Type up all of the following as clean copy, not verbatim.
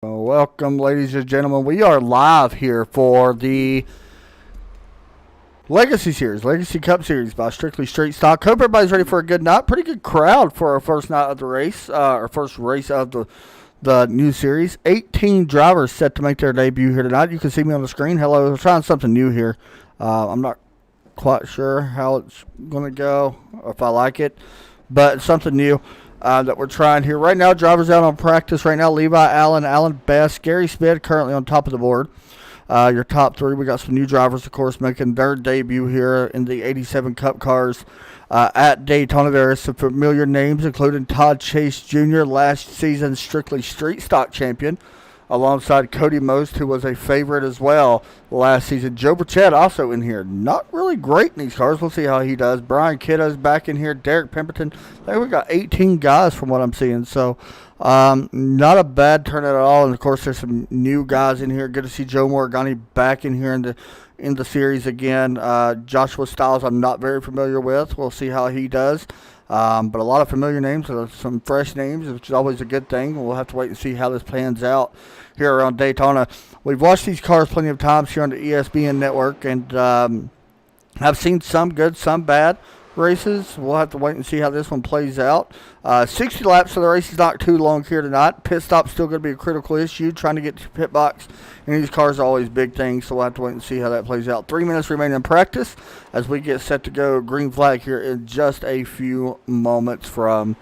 Welcome, ladies and gentlemen. We are live here for the Legacy Series, Legacy Cup Series by Strictly Street Stock. Hope everybody's ready for a good night. Pretty good crowd for our first night of the race, our first race of the new series. 18 drivers set to make their debut here tonight. You can see me on the screen. Hello, we're trying something new here. I'm not quite sure how it's going to go, or if I like it, but it's something new that we're trying here. Right now, drivers out on practice. Right now, Levi, Allen Best, Gary Smith currently on top of the board. Your top three. We got some new drivers, of course, making their debut here in the 87 Cup cars at Daytona. There are some familiar names, including Todd Chase Jr., last season's Strictly Street Stock champion, alongside Cody Most, who was a favorite as well last season. Joe Burchett also in here. Not really great in these cars. We'll see how he does. Brian Kiddo's back in here. Derek Pemberton. There we got 18 guys from what I'm seeing. So not a bad turnout at all. And, of course, there's some new guys in here. Good to see Joe Morgani back in here in the series again. Joshua Stiles I'm not very familiar with. We'll see how he does. But a lot of familiar names, some fresh names, which is always a good thing. We'll have to wait and see how this pans out here around Daytona. We've watched these cars plenty of times here on the ESPN network, and have seen some good, some bad races. We'll have to wait and see how this one plays out. 60 laps, so the race is not too long here tonight. Pit stop's still going to be a critical issue. Trying to get to pit box in these cars are always big things, so we'll have to wait and see how that plays out. 3 minutes remain in practice as we get set to go. Green flag here in just a few moments from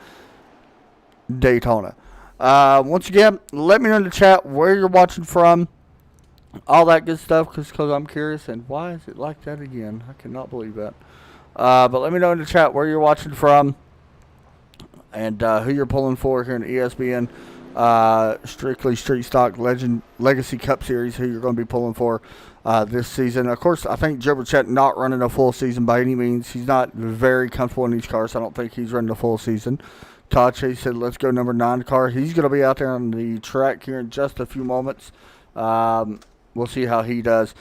Daytona. Once again, let me know in the chat where you're watching from, all that good stuff, because I'm curious. And why is it like that again? I cannot believe that. But let me know in the chat where you're watching from and who you're pulling for here in the ESPN Strictly Street Stock Legacy Cup Series, who you're going to be pulling for this season. Of course, I think Joe Burchett not running a full season by any means. He's not very comfortable in these cars. I don't think he's running a full season. Todd Chase said, let's go number 9 car. He's going to be out there on the track here in just a few moments. We'll see how he does.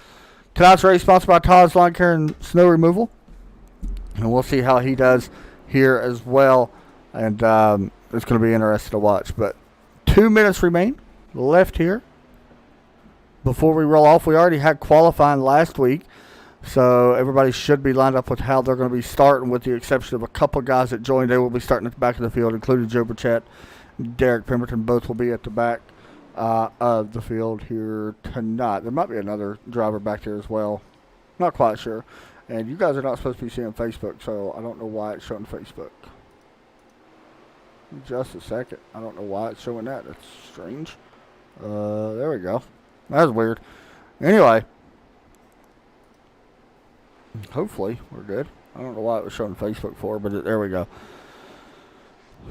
Tonight's race sponsored by Todd's Lawn Care and Snow Removal. And we'll see how he does here as well. And it's going to be interesting to watch. But 2 minutes remain left here before we roll off. We already had qualifying last week, so everybody should be lined up with how they're going to be starting, with the exception of a couple guys that joined. They will be starting at the back of the field, including Joe Burchett and Derek Pemberton. Both will be at the back of the field here tonight. There might be another driver back there as well. Not quite sure. And you guys are not supposed to be seeing Facebook, so I don't know why it's showing Facebook. Just a second. I don't know why it's showing that. That's strange. There we go. That's weird. Anyway. Hopefully, we're good. I don't know why it was showing Facebook for, but there we go.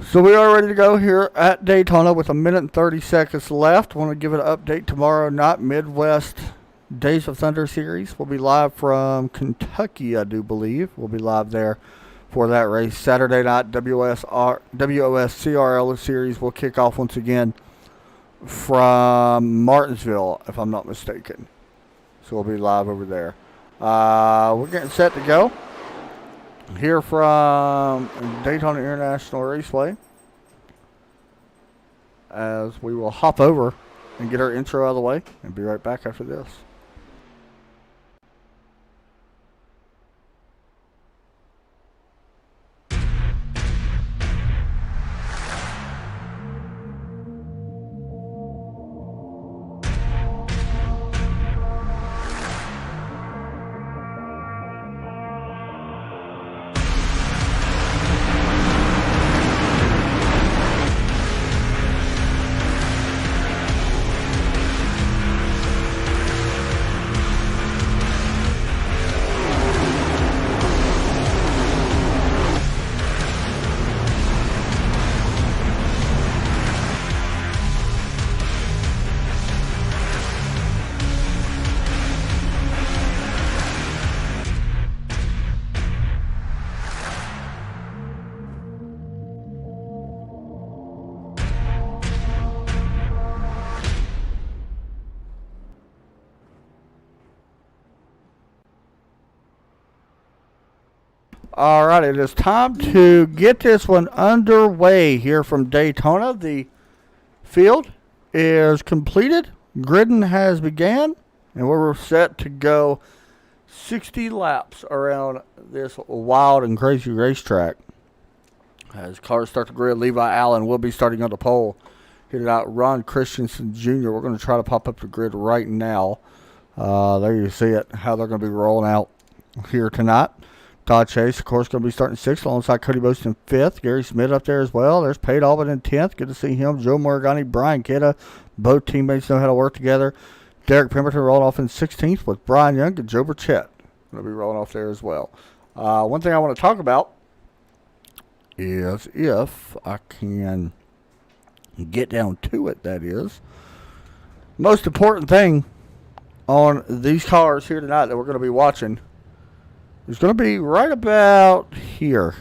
So we are ready to go here at Daytona with 1 minute and 30 seconds left. Want to give it an update tomorrow night. Midwest Days of Thunder series. We'll be live from Kentucky, I do believe. We'll be live there for that race. Saturday night, WOSCRL series will kick off once again from Martinsville, if I'm not mistaken. So we'll be live over there. We're getting set to go here from Daytona International Raceway, as we will hop over and get our intro out of the way and be right back after this. All right, it is time to get this one underway here from Daytona. The field is completed. Gridding has began, and we're set to go 60 laps around this wild and crazy racetrack. As cars start to grid, Levi Allen will be starting on the pole. Hit it out, Ron Christensen Jr. We're going to try to pop up the grid right now. There you see it, how they're going to be rolling out here tonight. Todd Chase, of course, going to be starting 6th alongside Cody Boast in 5th. Gary Smith up there as well. There's Pate Albin in 10th. Good to see him. Joe Morgani, Brian Kidda. Both teammates know how to work together. Derek Pemberton rolling off in 16th with Brian Young and Joe Burchett. Going to be rolling off there as well. One thing I want to talk about is, if I can get down to it, that is, most important thing on these cars here tonight that we're going to be watching is going to be right about here.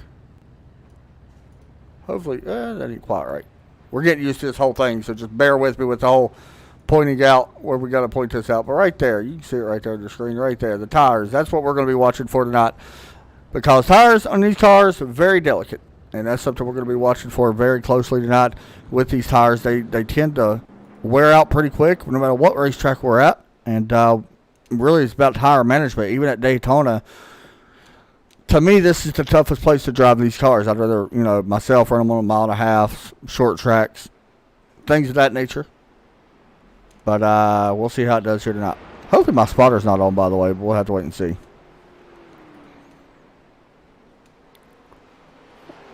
Hopefully, that ain't quite right. We're getting used to this whole thing, so just bear with me with the whole pointing out where we got to point this out. But right there, you can see it right there on the screen, right there, the tires. That's what we're going to be watching for tonight, because tires on these cars are very delicate, and that's something we're going to be watching for very closely tonight. With these tires, they tend to wear out pretty quick, no matter what racetrack we're at, and really it's about tire management. Even at Daytona, to me, this is the toughest place to drive these cars. I'd rather, myself run them on a 1.5 miles, short tracks, things of that nature. But we'll see how it does here tonight. Hopefully my spotter's not on, by the way, but we'll have to wait and see.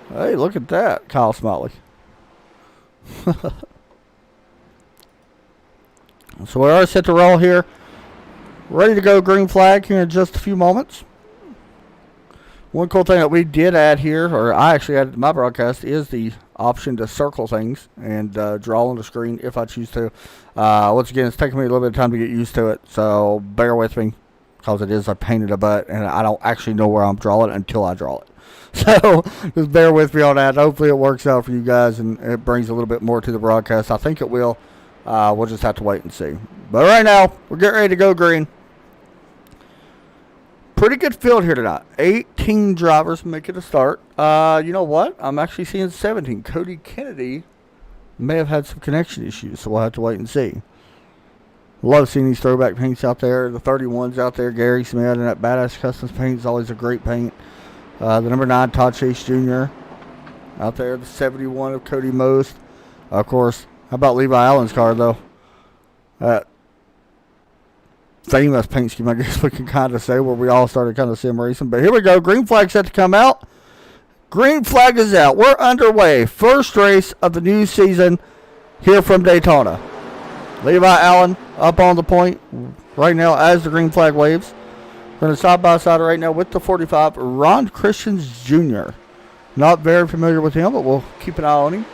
Hey, look at that, Kyle Smiley. So we are set to roll here. Ready to go green flag here in just a few moments. One cool thing that we did add here, or I actually added to my broadcast, is the option to circle things and draw on the screen if I choose to. Once again, it's taking me a little bit of time to get used to it, so bear with me, because it is a pain in the butt, and I don't actually know where I'm drawing it until I draw it. So just bear with me on that. Hopefully it works out for you guys and it brings a little bit more to the broadcast. I think it will. We'll just have to wait and see. But right now, we're getting ready to go green. Pretty good field here tonight. 18 drivers making a start. You know what? I'm actually seeing 17. Cody Kennedy may have had some connection issues, so we'll have to wait and see. Love seeing these throwback paints out there. The 31s out there. Gary Smith and that Badass Customs paint is always a great paint. The number 9, Todd Chase Jr. out there. The 71 of Cody Most. Of course, how about Levi Allen's car, though? Famous paint scheme, I guess we can kind of say, where we all started kind of sim racing. But here we go. Green flag set to come out. Green flag is out. We're underway. First race of the new season here from Daytona. Levi Allen up on the point right now as the green flag waves. We're going to side by side right now with the 45, Ron Christians Jr. Not very familiar with him, but we'll keep an eye on him.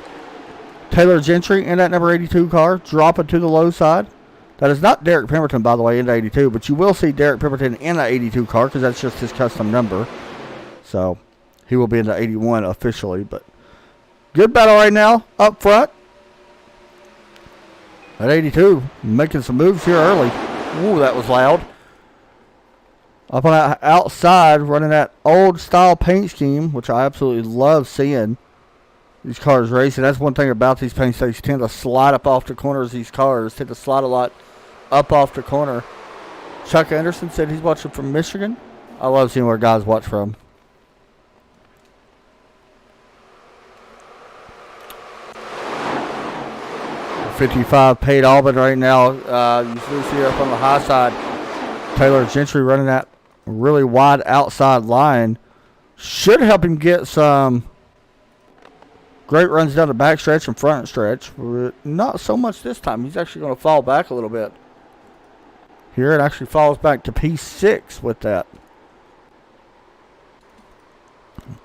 Taylor Gentry in that number 82 car, dropping to the low side. That is not Derek Pemberton, by the way, in the 82, but you will see Derek Pemberton in the 82 car because that's just his custom number. So he will be in the 81 officially, but good battle right now up front. At 82, making some moves here early. Ooh, that was loud. Up on that outside, running that old style paint scheme, which I absolutely love seeing these cars racing. That's one thing about these paint stations. Tend to slide up off the corners. These cars tend to slide a lot up off the corner. Chuck Anderson said he's watching from Michigan. I love seeing where guys watch from. .55 Pate Albin right now. You see up on the high side. Taylor Gentry running that really wide outside line. Should help him get some great runs down the back stretch and front stretch. But not so much this time. He's actually going to fall back a little bit. Here it actually falls back to P6 with that.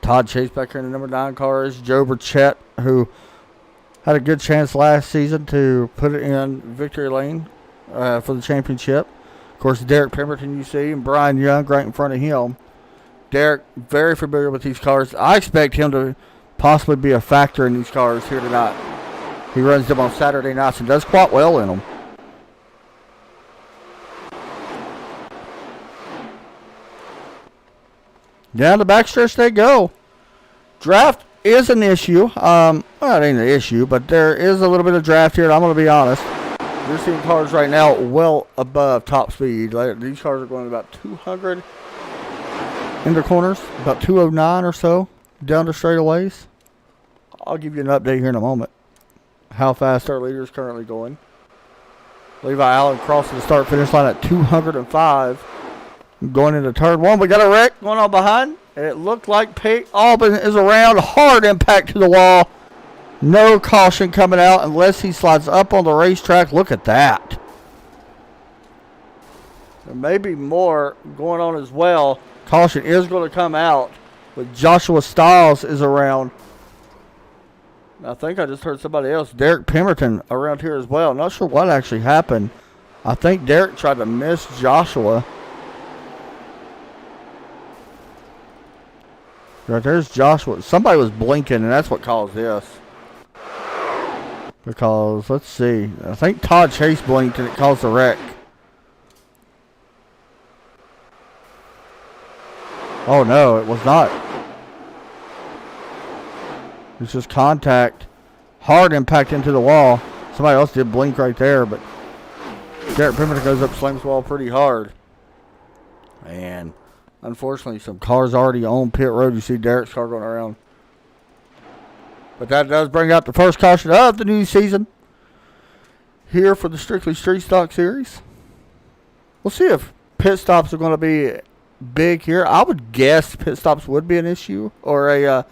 Todd Chase back here in the number 9 car is Joe Burchett, who had a good chance last season to put it in victory lane for the championship. Of course, Derek Pemberton you see, and Brian Young right in front of him. Derek, very familiar with these cars. I expect him to possibly be a factor in these cars here tonight. He runs them on Saturday nights and does quite well in them. Down the backstretch they go. Draft is an issue. Well, it ain't an issue, but there is a little bit of draft here, and I'm going to be honest. You're seeing cars right now well above top speed. Like, these cars are going about 200 in the corners, about 209 or so down the straightaways. I'll give you an update here in a moment. How fast our leader is currently going. Levi Allen crossing the start-finish line at 205. Going into turn one. We got a wreck going on behind. It looked like Pete Albin is around. Hard impact to the wall. No caution coming out unless he slides up on the racetrack. Look at that. There may be more going on as well. Caution is going to come out. But Joshua Stiles is around. I think I just heard somebody else. Derek Pemberton around here as well. Not sure what actually happened. I think Derek tried to miss Joshua. Right there's Joshua. Somebody was blinking, and that's what caused this. Because, let's see. I think Todd Chase blinked, and it caused the wreck. Oh, no, it was not. It's just contact. Hard impact into the wall. Somebody else did blink right there, but Derek Pemberton goes up, slams the wall pretty hard. And unfortunately, some cars already on pit road. You see Derek's car going around. But that does bring out the first caution of the new season here for the Strictly Street Stock Series. We'll see if pit stops are going to be big here. I would guess pit stops would be an issue or a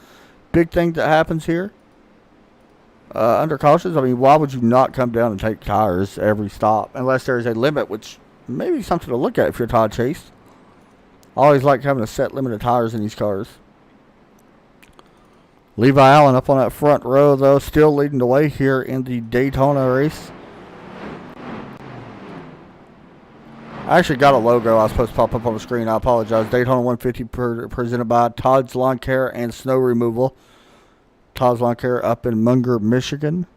big thing that happens here. Under cautions, I mean, why would you not come down and take tires every stop unless there is a limit, which may be something to look at if you're Todd Chase. I always like having a set limit of tires in these cars. Levi Allen up on that front row, though, still leading the way here in the Daytona race. I actually got a logo I was supposed to pop up on the screen. I apologize. Daytona 150 presented by Todd's Lawn Care and Snow Removal. Todd's Lawn Care up in Munger, Michigan.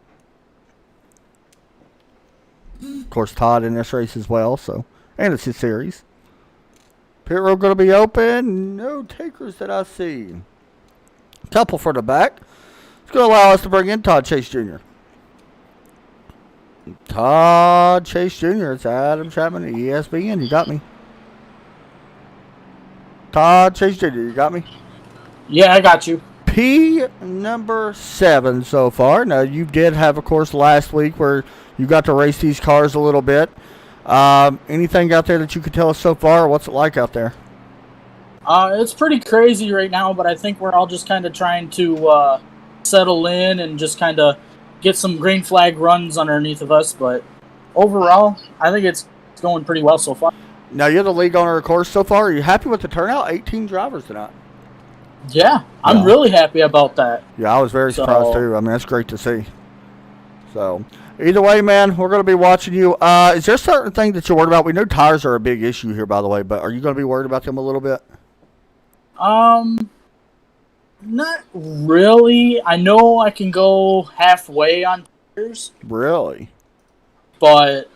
Of course, Todd in this race as well, so, and it's his series. Pit road going to be open. No takers that I see. Couple for the back. It's going to allow us to bring in Todd Chase Jr. Todd Chase Jr. It's Adam Chapman at ESPN. You got me. Todd Chase Jr. You got me? Yeah, I got you. P number 7 so far. Now, you did have, of course, last week where you got to race these cars a little bit. Anything out there that you could tell us so far? What's it like out there? It's pretty crazy right now, but I think we're all just kind of trying to settle in and just kind of get some green flag runs underneath of us. But overall, I think it's going pretty well so far. Now, you're the league owner, of course, so far. Are you happy with the turnout? 18 drivers tonight. Yeah, I'm really happy about that. Yeah, I was very surprised, too. I mean, that's great to see. So, either way, man, we're going to be watching you. Is there a certain thing that you're worried about? We know tires are a big issue here, by the way, but are you going to be worried about them a little bit? Not really. I know I can go halfway on tires. Really? But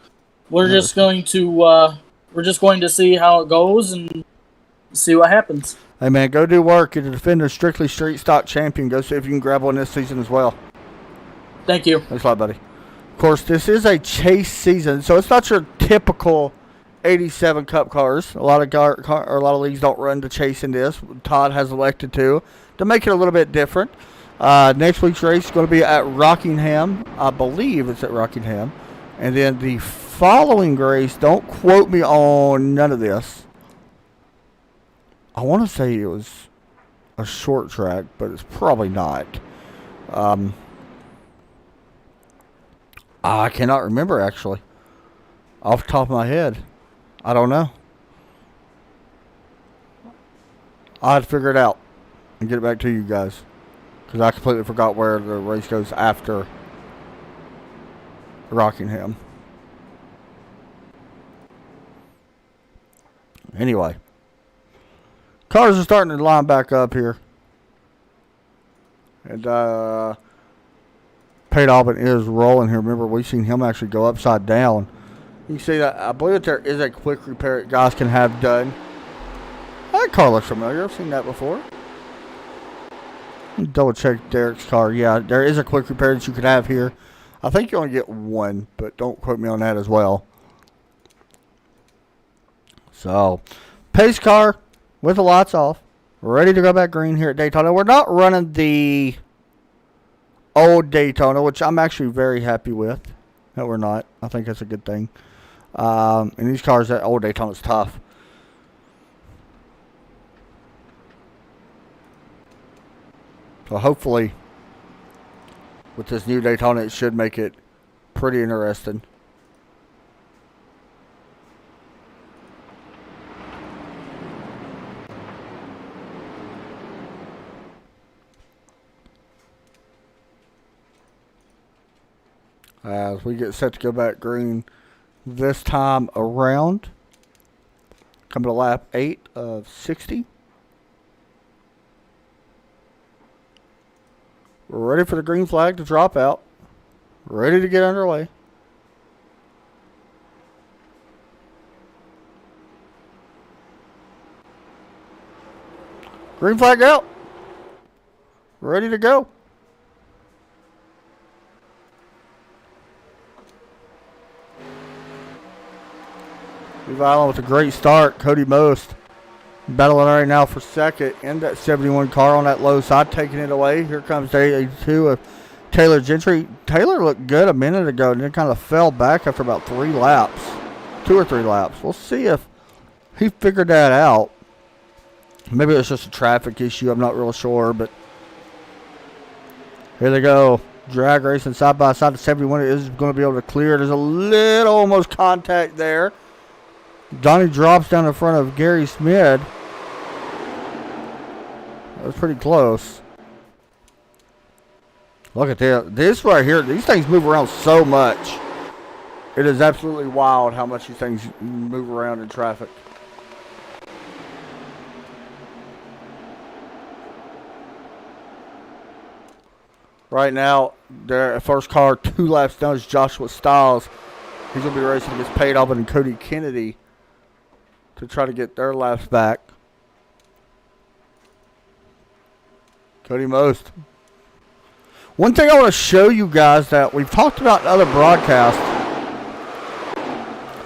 we're just going to see how it goes and see what happens. Hey, man, go do work. You're the defender, Strictly Street Stock Champion. Go see if you can grab one this season as well. Thank you. Thanks a lot, buddy. Of course, this is a chase season, so it's not your typical 87 Cup cars. A lot of leagues don't run to chase in this. Todd has elected to make it a little bit different. Next week's race is going to be at Rockingham. I believe it's at Rockingham. And then the following race, don't quote me on none of this. I want to say it was a short track, but it's probably not. I cannot remember, actually. Off the top of my head. I don't know. I'll have to figure it out and get it back to you guys. Because I completely forgot where the race goes after Rockingham. Anyway. Cars are starting to line back up here. And Pate Albin is rolling here. Remember, we've seen him actually go upside down. You can see that. I believe that there is a quick repair that guys can have done. That car looks familiar. I've seen that before. Double check Derek's car. Yeah, there is a quick repair that you could have here. I think you only get one, but don't quote me on that as well. So, pace car with the lights off. Ready to go back green here at Daytona. We're not running the old Daytona, which I'm actually very happy with. No, we're not. I think that's a good thing. And these cars, that old Daytona's tough. So hopefully, with this new Daytona, it should make it pretty interesting. As we get set to go back green this time around. Coming to lap 8 of 60. We're ready for the green flag to drop out. Ready to get underway. Green flag out. Ready to go. Levi Allen with a great start. Cody Most battling right now for second in that 71 car on that low side, taking it away. Here comes day 82 of Taylor Gentry. Taylor looked good a minute ago and then kind of fell back after about 3 laps. 2 or 3 laps. We'll see if he figured that out. Maybe it's just a traffic issue. I'm not real sure, but here they go. Drag racing side by side. The 71 is going to be able to clear. There's a little almost contact there. Donnie drops down in front of Gary Smith. That was pretty close. Look at this. This right here, these things move around so much. It is absolutely wild how much these things move around in traffic. Right now, their first car 2 laps down is Joshua Stiles. He's going to be racing against Pate Albin and Cody Kennedy to try to get their laps back. Cody Most. One thing I want to show you guys that we've talked about in other broadcasts.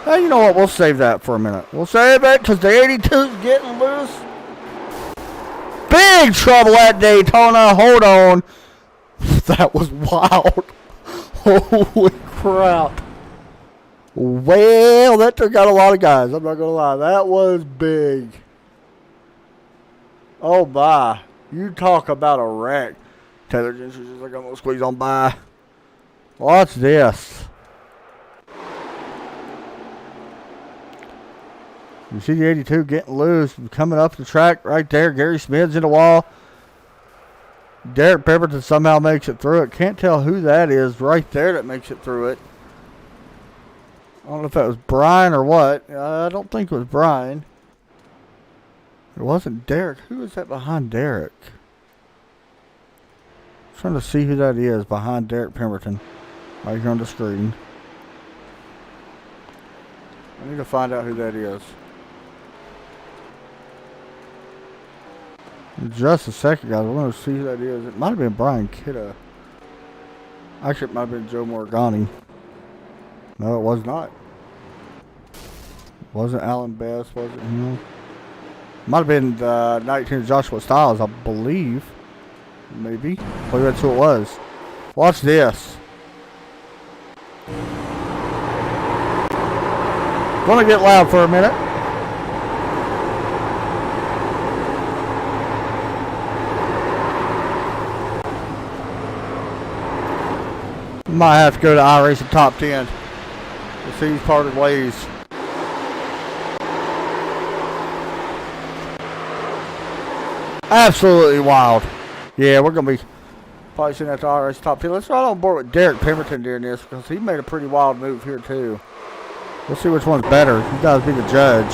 Hey, you know what? We'll save that for a minute. We'll save it because the 82 is getting loose. Big trouble at Daytona. Hold on. That was wild. Holy crap. Well, that took out a lot of guys. I'm not going to lie. That was big. Oh, my. You talk about a wreck. Taylor Gentry's just like, I'm going to squeeze on by. Watch this. You see the 82 getting loose. Coming up the track right there. Gary Smith's in the wall. Derek Pemberton somehow makes it through it. Can't tell who that is right there that makes it through it. I don't know if that was Brian or what. I don't think it was Brian. It wasn't Derek. Who is that behind Derek? I'm trying to see who that is behind Derek Pemberton. Right here on the screen. I need to find out who that is. In just a second, guys. I want to see who that is. It might have been Brian Kidda. Actually, it might have been Joe Morgani. No, it was not. Wasn't Alan Best, was it him? Might have been 19 Joshua Stiles, I believe. Maybe. I believe that's who it was. Watch this. Gonna get loud for a minute. Might have to go to iRacing Top 10 to see these parted ways. Absolutely wild. Yeah, we're going to be probably seeing that to iRacing Top 10. Let's ride on board with Derek Pemberton during this because he made a pretty wild move here too. We'll see which one's better. You guys be the judge.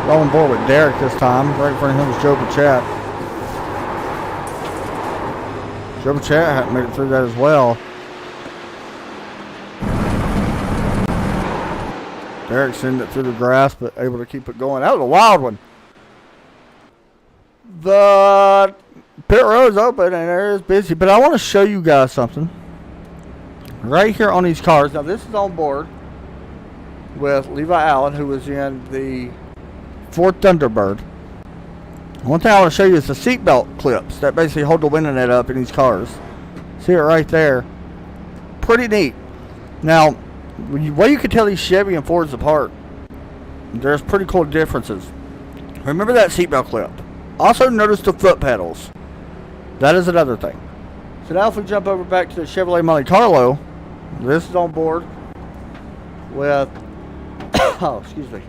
Ride on board with Derek this time. Right in front of him is Joe Bachat. Joe Bachat hadn't made it through that as well. Derek sending it through the grass, but able to keep it going. That was a wild one. The Pit road's open and it is busy, but I want to show you guys something. Right here on these cars. Now this is on board with Levi Allen, who was in the Ford Thunderbird. One thing I want to show you is the seatbelt clips that basically hold the window net up in these cars. See it right there. Pretty neat. Now, the way you can tell these Chevy and Fords apart, there's pretty cool differences. Remember that seatbelt clip. Also notice the foot pedals. That is another thing. So now if we jump over back to the Chevrolet Monte Carlo, this is on board with, oh, excuse me,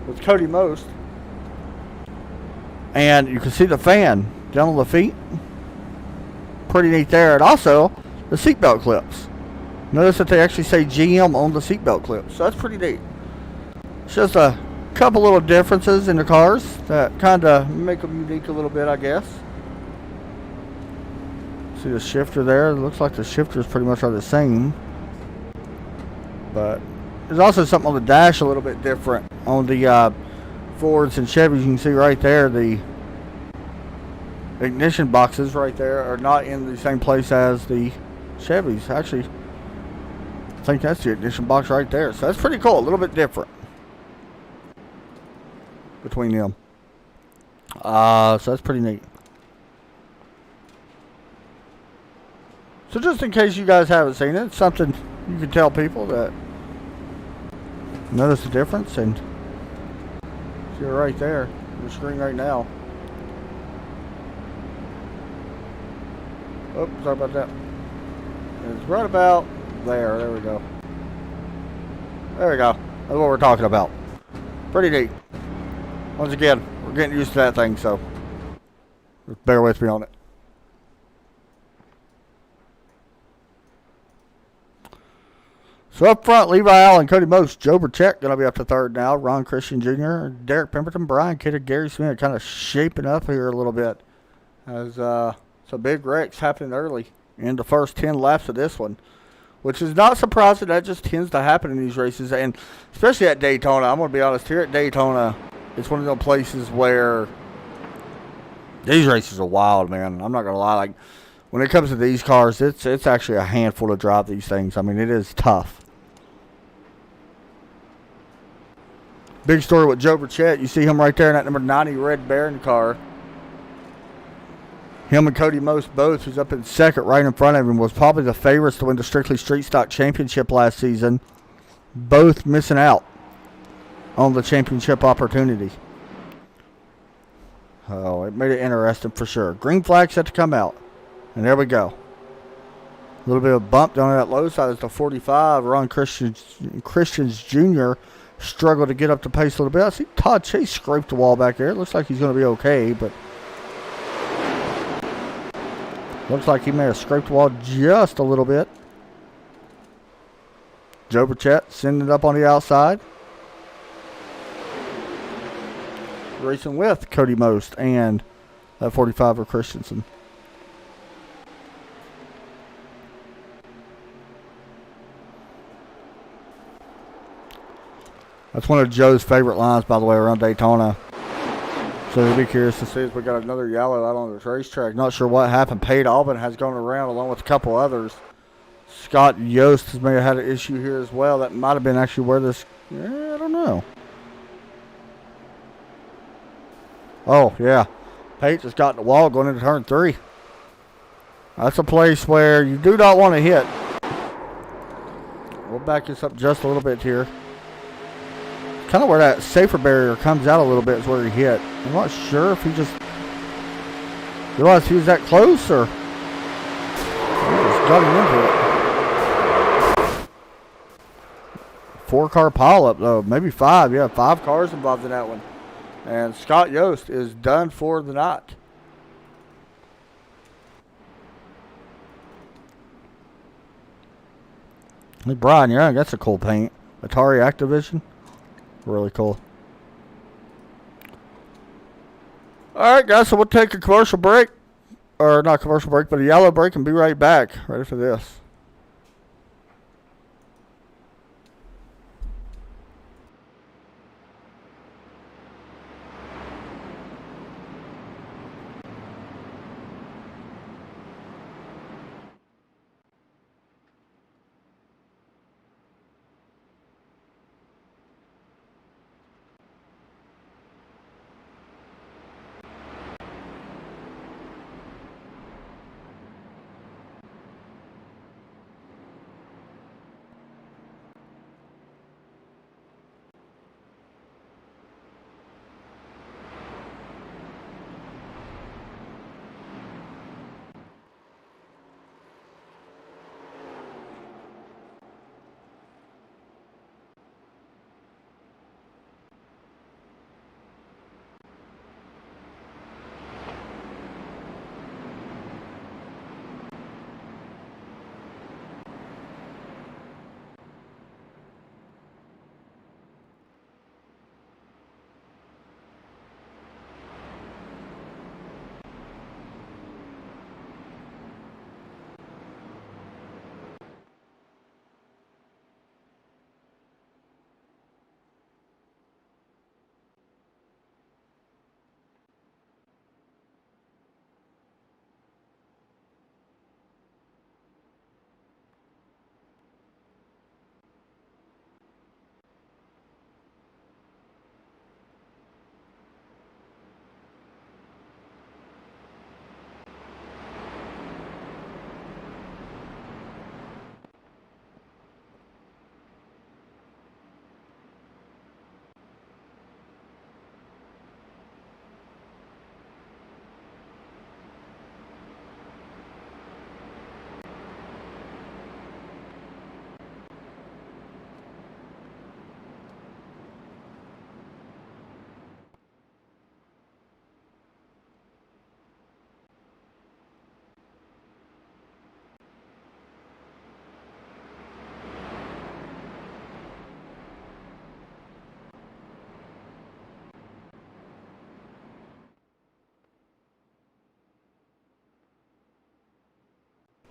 with Cody Most. And you can see the fan down on the feet. Pretty neat there. And also, the seatbelt clips. Notice that they actually say GM on the seatbelt clips. So that's pretty neat. It's just a couple little differences in the cars that kind of make them unique a little bit, I guess. See the shifter there? It looks like the shifters pretty much are the same. But there's also something on the dash a little bit different. On the Fords and Chevys, you can see right there the ignition boxes right there are not in the same place as the Chevys. Actually, I think that's the ignition box right there. So that's pretty cool. A little bit different between them. So that's pretty neat. So just in case you guys haven't seen it, it's something you can tell people that notice the difference, and see it right there on the screen right now. Oh, sorry about that. It's right about there. There we go. There we go. That's what we're talking about. Pretty neat. Once again, we're getting used to that thing, so just bear with me on it. So up front, Levi Allen, Cody Most, Joe Burchett going to be up to third now. Ron Christian Jr., Derek Pemberton, Brian Kidder, Gary Smith kind of shaping up here a little bit. As some big wrecks happening early in the first 10 laps of this one. Which is not surprising. That just tends to happen in these races. And especially at Daytona. I'm going to be honest. Here at Daytona, it's one of those places where these races are wild, man. I'm not going to lie. Like, when it comes to these cars, it's actually a handful to drive these things. I mean, it is tough. Big story with Joe Burchett. You see him right there in that number 90 Red Baron car. Him and Cody Most both, who's up in second right in front of him, was probably the favorites to win the Strictly Street Stock Championship last season. Both missing out on the championship opportunity. Oh, it made it interesting for sure. Green flag set to come out. And there we go. A little bit of bump down that low side is the 45. Ron Christians Jr. struggled to get up the pace a little bit. I see Todd Chase scraped the wall back there. It looks like he's going to be okay, but looks like he may have scraped the wall just a little bit. Joe Burchett sending it up on the outside. Racing with Cody Most and that 45 of Christensen. That's one of Joe's favorite lines, by the way, around Daytona. So we'll be curious to see if we got another yellow out on this racetrack. Not sure what happened. Pate Albin has gone around along with a couple others. Scott Yost has may have had an issue here as well. That might have been actually where this... Yeah, I don't know. Oh, yeah. Pate just got in the wall going into turn 3. That's a place where you do not want to hit. We'll back this up just a little bit here. Kind of where that safer barrier comes out a little bit is where he hit. I'm not sure if he just realized he was that close or he just got him into it. 4-car pileup though, maybe 5. Yeah, 5 cars involved in that one. And Scott Yost is done for the night. Hey, Brian Young, that's a cool paint. Atari Activision. Really cool. Alright guys, so we'll take a commercial break. Or not commercial break, but a yellow break and be right back. Ready for this.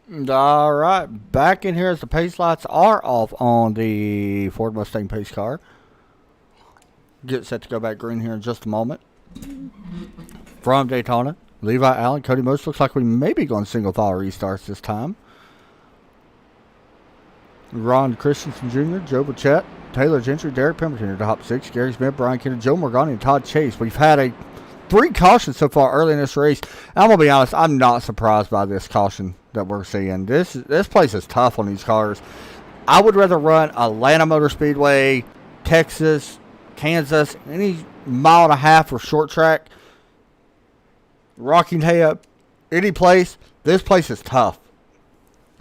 All right, back in here as the pace lights are off on the Ford Mustang pace car. Get set to go back green here in just a moment. From Daytona, Levi Allen, Cody Most. Looks like we may be going single file restarts this time. Ron Christensen Jr., Joe Burchett, Taylor Gentry, Derek Pemberton in the top 6, Gary Smith, Brian Kennedy, Joe Morgani, and Todd Chase. We've had 3 cautions so far early in this race. I'm going to be honest, I'm not surprised by this caution that we're seeing. This place is tough on these cars. I would rather run Atlanta Motor Speedway, Texas, Kansas, any mile and a half or short track, Rockingham, any place. This place is tough.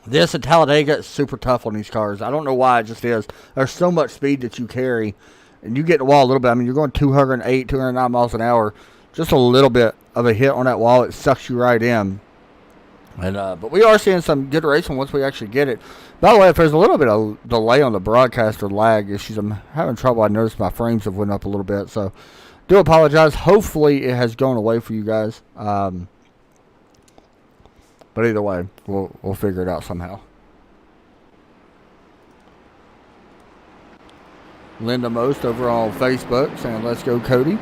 This at Talladega is super tough on these cars. I don't know why, it just is. There's so much speed that you carry, and you get the wall a little bit. I mean, you're going 208, 209 miles an hour. Just a little bit of a hit on that wall, it sucks you right in. And but we are seeing some good racing once we actually get it. By the way, if there's a little bit of delay on the broadcast or lag issues, I'm having trouble. I noticed my frames have went up a little bit, so do apologize. Hopefully it has gone away for you guys. But either way, we'll figure it out somehow. Linda Most over on Facebook saying, let's go, Cody.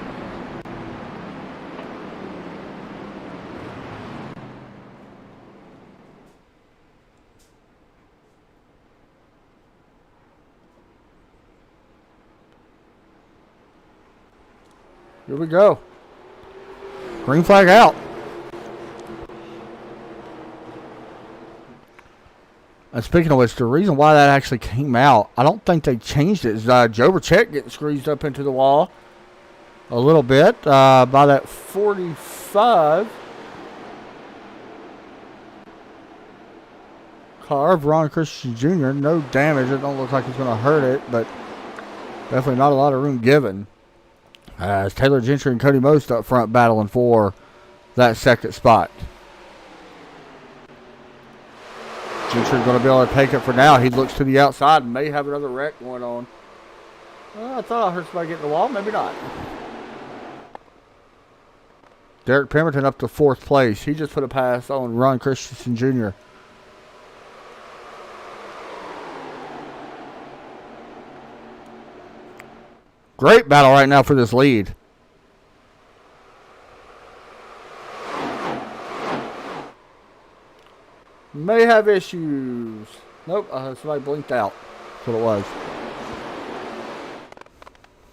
Here we go. Green flag out. And speaking of which, the reason why that actually came out, I don't think they changed it, is Joe Burchett getting squeezed up into the wall a little bit by that 45 car of Ron Christian Jr. No damage. It don't look like it's going to hurt it, but definitely not a lot of room given. As Taylor Gentry and Cody Most up front battling for that second spot. Gentry going to be able to take it for now. He looks to the outside and may have another wreck going on. I thought I heard somebody get in the wall. Maybe not. Derek Pemberton up to 4th place. He just put a pass on Ron Christensen Jr. Great battle right now for this lead. May have issues. Nope, somebody blinked out. That's what it was.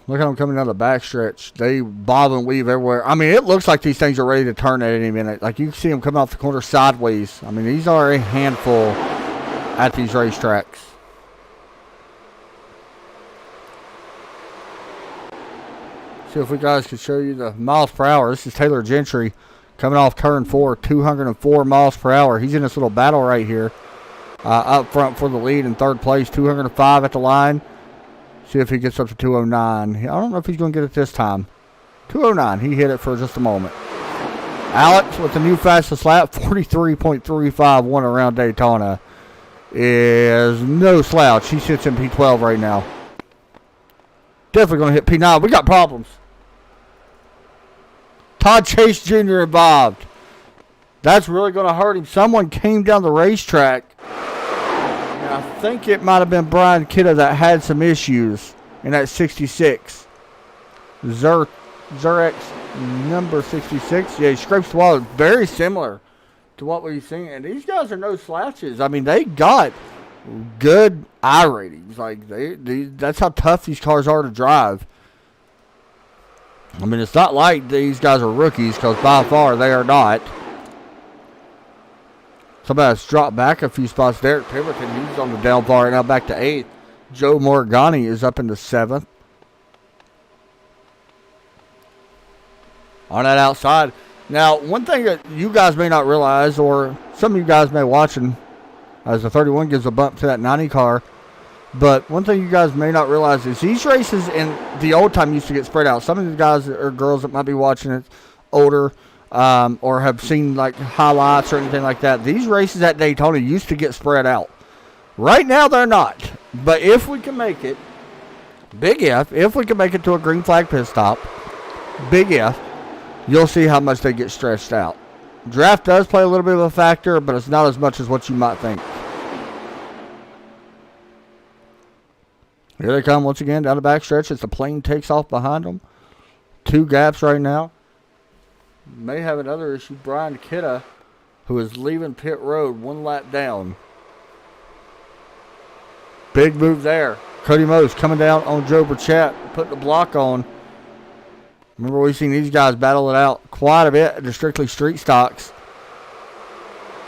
Look at them coming down the backstretch. They bob and weave everywhere. I mean, it looks like these things are ready to turn at any minute. Like, you can see them coming off the corner sideways. I mean, these are a handful at these racetracks. See if we guys can show you the miles per hour. This is Taylor Gentry coming off turn 4, 204 miles per hour. He's in this little battle right here. Up front for the lead in 3rd place, 205 at the line. See if he gets up to 209. I don't know if he's going to get it this time. 209. He hit it for just a moment. Alex with the new fastest lap, 43.351 around Daytona. Is no slouch. He sits in P12 right now. Definitely going to hit P9. We got problems. Todd Chase Jr. involved. That's really going to hurt him. Someone came down the racetrack. And I think it might have been Brian Kidda that had some issues in that 66. Zurex number 66. Yeah, he scrapes the wall. Very similar to what we've seen. And these guys are no slouches. I mean, they got good I ratings. Like, that's how tough these cars are to drive. I mean, it's not like these guys are rookies, because by far they are not. Somebody's dropped back a few spots. Derek Pemberton, he's on the downfall right now, back to 8th. Joe Morgani is up into 7th. On that outside. Now, one thing that you guys may not realize, or some of you guys may watching, as the 31 gives a bump to that 90 car. But one thing you guys may not realize is these races in the old time used to get spread out. Some of the guys or girls that might be watching it older or have seen like highlights or anything like that, these races at Daytona used to get spread out. Right now they're not. But if we can make it, big if we can make it to a green flag pit stop, big if, you'll see how much they get stretched out. Draft does play a little bit of a factor, but it's not as much as what you might think. Here they come once again down the backstretch as the plane takes off behind them. 2 gaps right now. May have another issue. Brian Kitta, who is leaving pit road 1 lap down. Big move there. Cody Mose coming down on Joe Burchett, putting the block on. Remember, we've seen these guys battle it out quite a bit at the Strictly Street Stocks.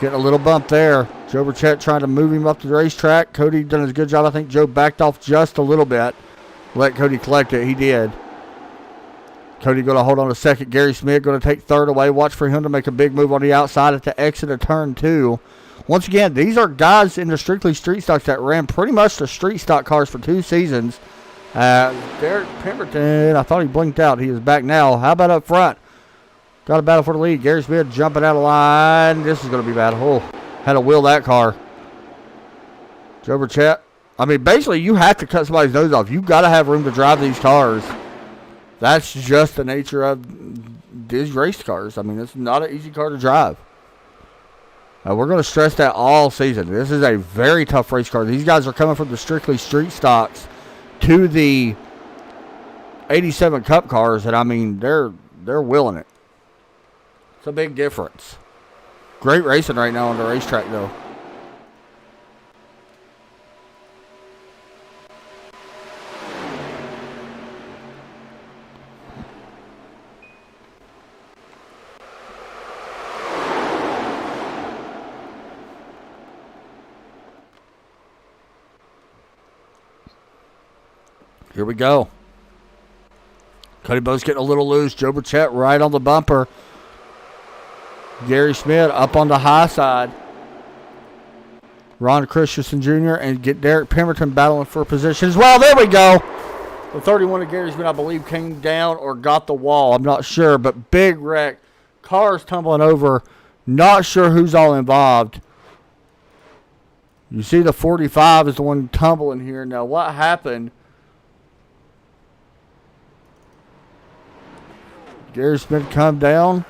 Getting a little bump there. Joe Burchett trying to move him up to the racetrack. Cody done a good job. I think Joe backed off just a little bit. Let Cody collect it. He did. Cody going to hold on to second. Gary Smith going to take third away. Watch for him to make a big move on the outside at the exit of turn 2. Once again, these are guys in the Strictly Street Stocks that ran pretty much the street stock cars for 2 seasons. Derek Pemberton, I thought he blinked out. He is back now. How about up front? Got a battle for the lead. Gary Smith jumping out of line. This is going to be bad. Oh, had to wheel that car. Joe Burchett. I mean, basically, you have to cut somebody's nose off. You've got to have room to drive these cars. That's just the nature of these race cars. I mean, it's not an easy car to drive. We're going to stress that all season. This is a very tough race car. These guys are coming from the Strictly Street Stocks to the 87 Cup cars, and I mean, they're willing it. It's a big difference. Great racing right now on the racetrack, though. Here we go. Cody Bo's getting a little loose. Joe Burchett right on the bumper. Gary Smith up on the high side. Ron Christensen Jr. and get Derek Pemberton battling for position as well. There we go. The 31 of Gary Smith, I believe, came down or got the wall. I'm not sure, but big wreck. Cars tumbling over. Not sure who's all involved. You see the 45 is the one tumbling here. Now, what happened? Gary Smith come down.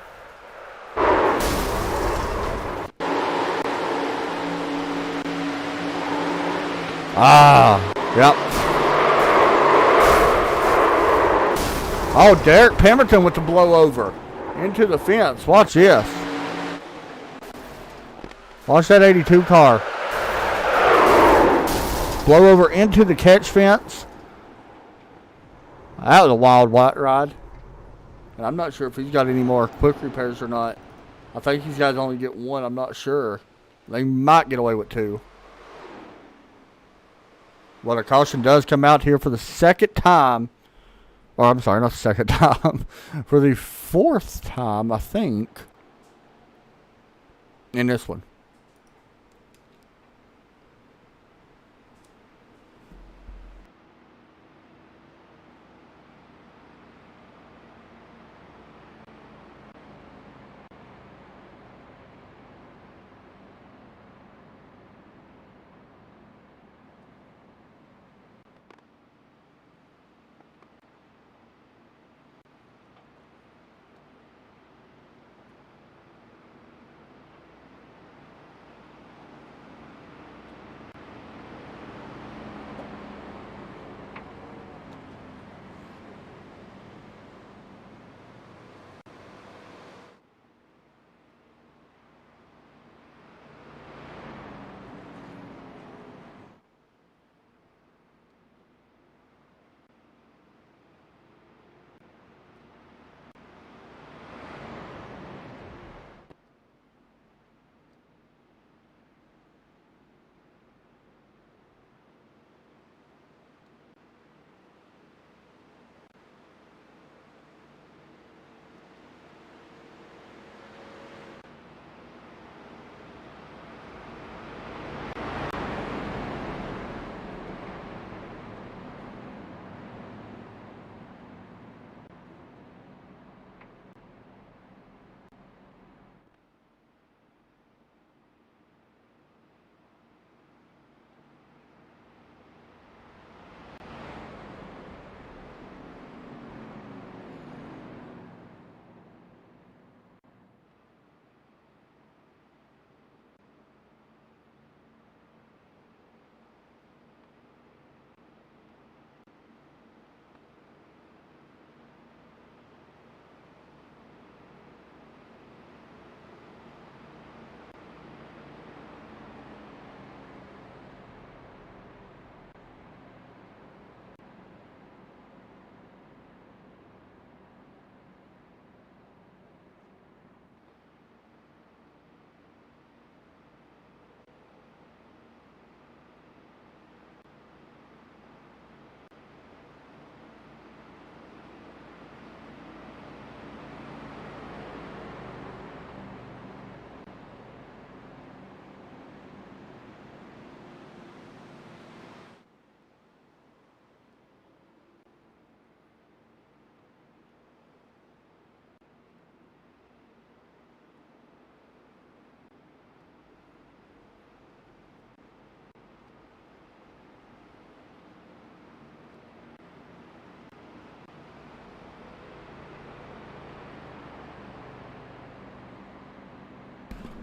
Yep. Oh, Derek Pemberton with the blow over into the fence. Watch this. Watch that 82 car. Blow over into the catch fence. That was a wild white ride. And I'm not sure if he's got any more quick repairs or not. I think these guys only get 1. I'm not sure. They might get away with 2. Well, a caution does come out here for the second time. Or, I'm sorry, not the second time. For the 4th time, I think. In this one.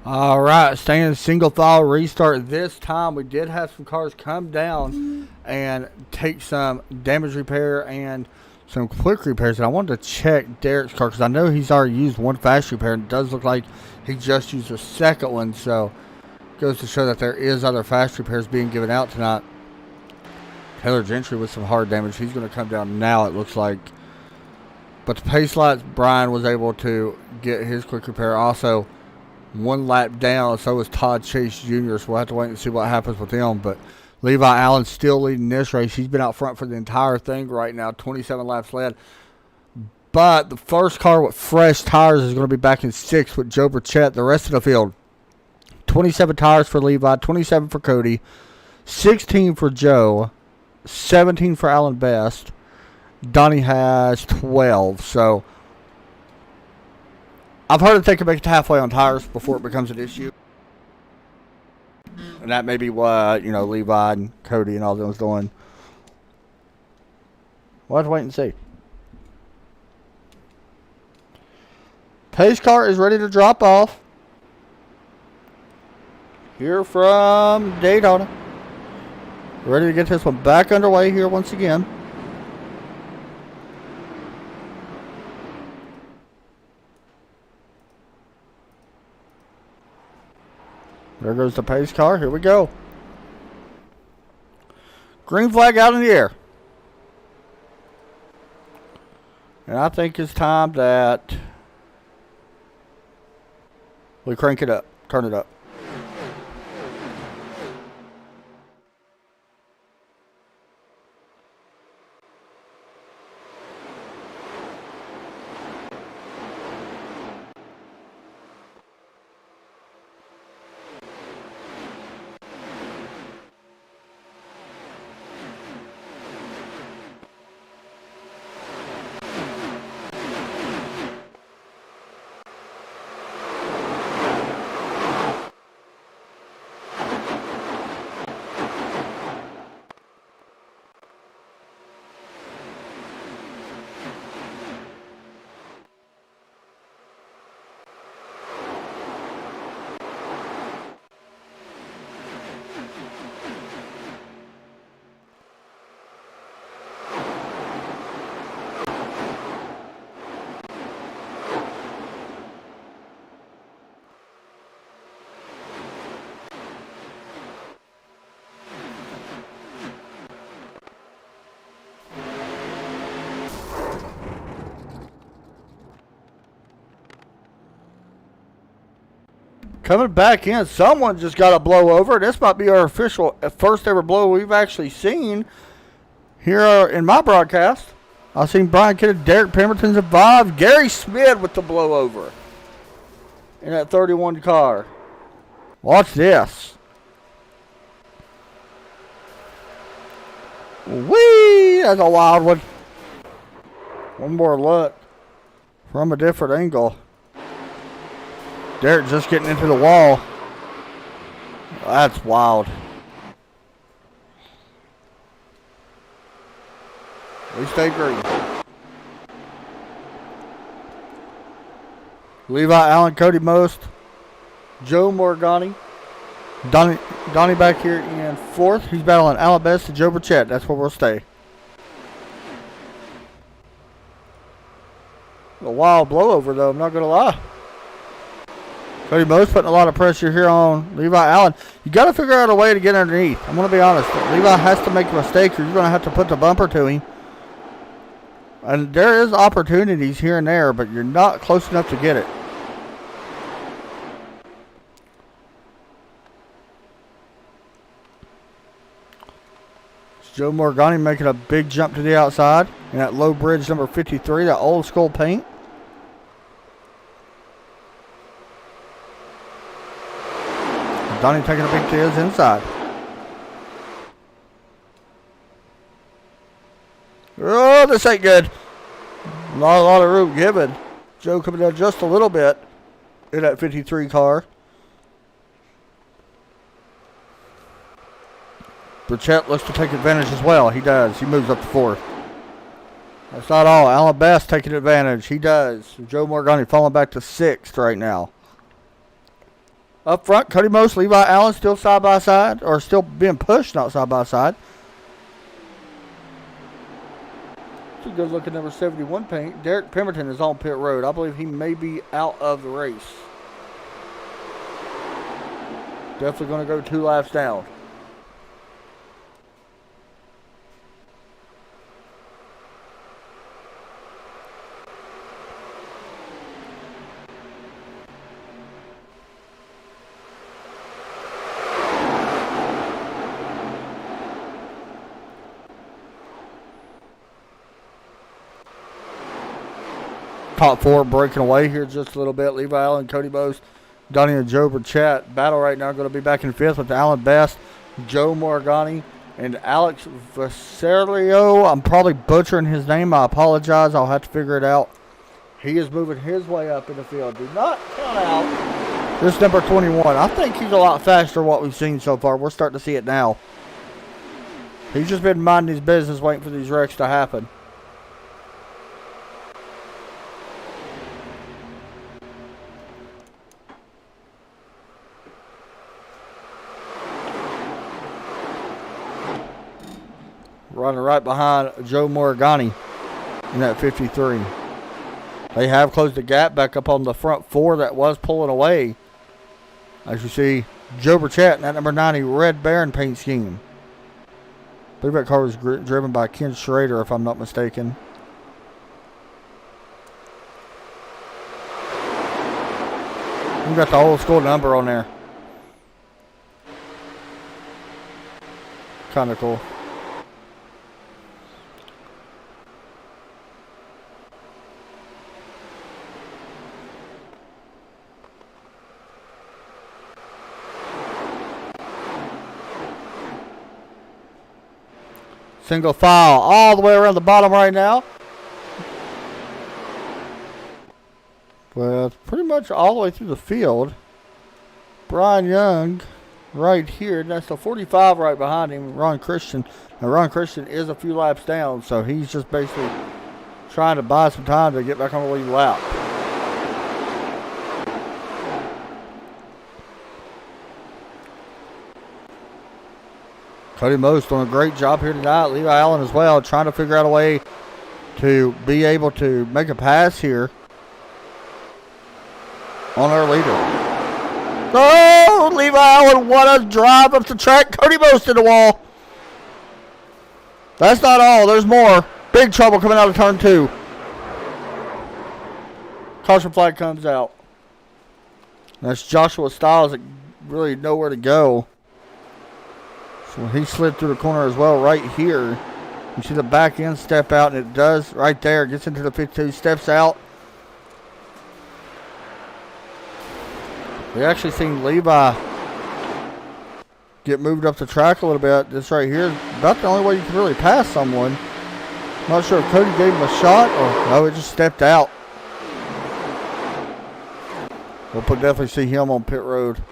All right, staying in single file restart this time. We did have some cars come down and take some damage repair and some quick repairs. And I wanted to check Derek's car because I know he's already used one fast repair. And it does look like he just used a second one. So it goes to show that there is other fast repairs being given out tonight. Taylor Gentry with some hard damage. He's going to come down now, it looks like. But the pace lights, Brian was able to get his quick repair. Also, one lap down, so is Todd Chase Jr., so we'll have to wait and see what happens with him. But Levi Allen still leading this race. He's been out front for the entire thing right now, 27 laps led. But the first car with fresh tires is going to be back in 6th with Joe Burchett. The rest of the field, 27 tires for Levi, 27 for Cody, 16 for Joe, 17 for Alan Best. Donnie has 12, so I've heard it take a bit halfway on tires before it becomes an issue. And that may be what, Levi and Cody and all those doing. We'll have to wait and see. Pace car is ready to drop off. Here from Daytona. Ready to get this one back underway here once again. There goes the pace car. Here we go. Green flag out in the air. And I think it's time that we crank it up. Turn it up. Coming back in, someone just got a blow over. This might be our official first ever blow we've actually seen here in my broadcast. I've seen Brian Kidder, Derek Pemberton survive. Gary Smith with the blow over in that 31 car. Watch this. Whee! That's a wild one. One more look from a different angle. Derek just getting into the wall. That's wild. We stay green. Levi Allen, Cody Most, Joe Morgani, Donnie back here in 4th. He's battling Alan Best and Joe Burchett. That's where we'll stay. A wild blowover, though, I'm not going to lie. Cody Most putting a lot of pressure here on Levi Allen. You got to figure out a way to get underneath. I'm going to be honest. Levi has to make a mistake or you're going to have to put the bumper to him. And there is opportunities here and there, but you're not close enough to get it. It's Joe Morgani making a big jump to the outside. In that low bridge number 53, that old school paint. Donnie taking a big to his inside. Oh, this ain't good. Not a lot of room given. Joe coming down just a little bit in that 53 car. Burchett looks to take advantage as well. He does. He moves up to 4th. That's not all. Alan Bass taking advantage. He does. Joe Morgani falling back to 6th right now. Up front, Cody Most, Levi Allen still side by side, or still being pushed, not side by side. It's a good looking number 71 paint. Derek Pemberton is on pit road. I believe he may be out of the race. Definitely going to go 2 laps down. Top 4 breaking away here just a little bit. Levi Allen, Cody Bose, Donnie and Joe Burchett. Battle right now going to be back in 5th with Alan Best, Joe Morgani, and Alex Vaserio. I'm probably butchering his name. I apologize. I'll have to figure it out. He is moving his way up in the field. Do not count out this number 21. I think he's a lot faster than what we've seen so far. We're starting to see it now. He's just been minding his business waiting for these wrecks to happen. Running right behind Joe Morgani in that 53. They have closed the gap back up on the front 4 that was pulling away. As you see, Joe Burchett in that number 90 Red Baron paint scheme. I believe that car was driven by Ken Schrader, if I'm not mistaken. You got the old school number on there. Kind of cool. Single file all the way around the bottom right now. Well, it's pretty much all the way through the field. Brian Young right here. That's the 45 right behind him, Ron Christian. Now, Ron Christian is a few laps down, so he's just basically trying to buy some time to get back on the lead lap. Cody Most doing a great job here tonight. Levi Allen as well, trying to figure out a way to be able to make a pass here on our leader. Oh, Levi Allen, what a drive up the track. Cody Most in the wall. That's not all. There's more. Big trouble coming out of turn 2. Caution flag comes out. That's Joshua Stiles that really nowhere to go. So he slid through the corner as well right here. You see the back end step out, and it does right there. Gets into the 52, steps out. We actually seen Levi get moved up the track a little bit. This right here is about the only way you can really pass someone. Not sure if Cody gave him a shot or no, it just stepped out. We'll definitely see him on pit road.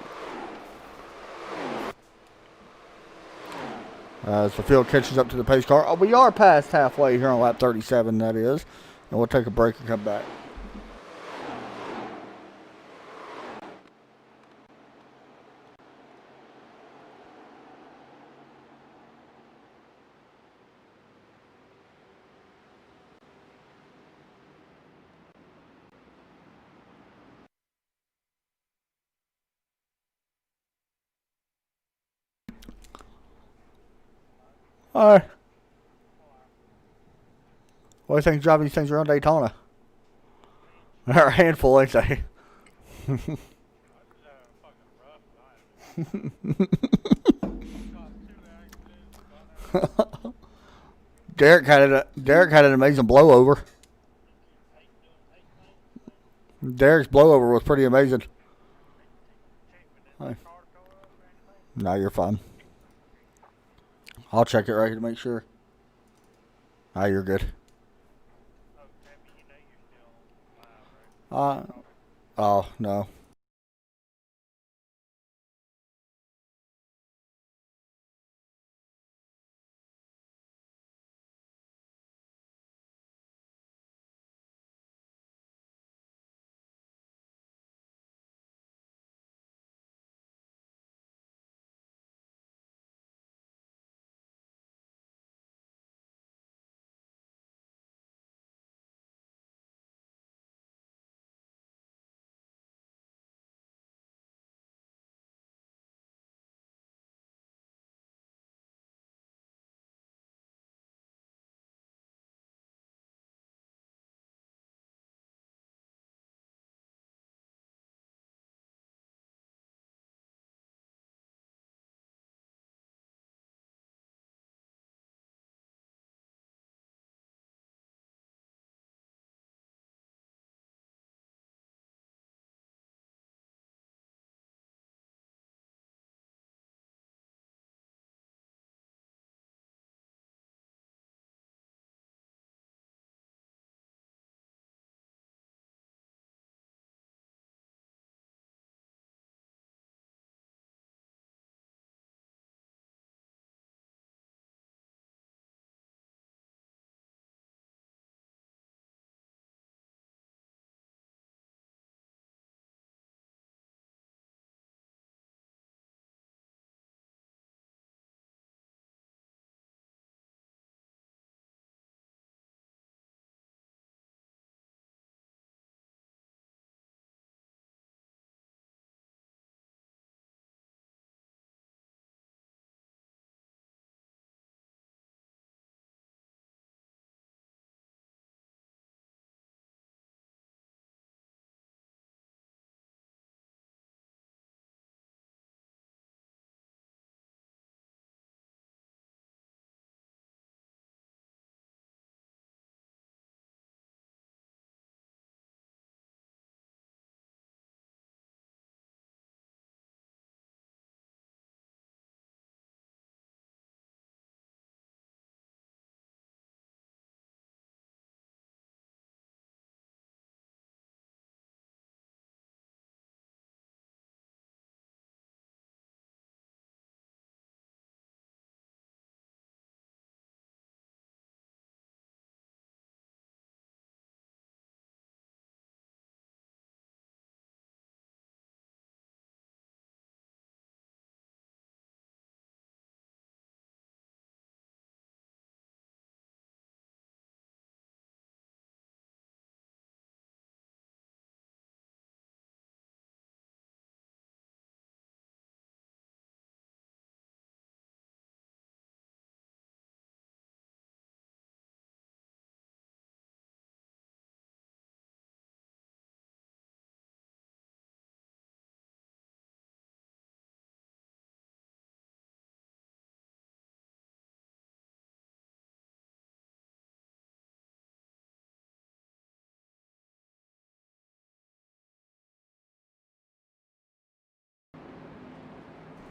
As the field catches up to the pace car. Oh, we are past halfway here on lap 37, that is. And we'll take a break and come back. All right. What do you think driving these things around Daytona? They're a handful, ain't they? Derek had an amazing blowover. Derek's blowover was pretty amazing. Hi. No, you're fine. I'll check it right here to make sure. Ah, you're good. Oh, no.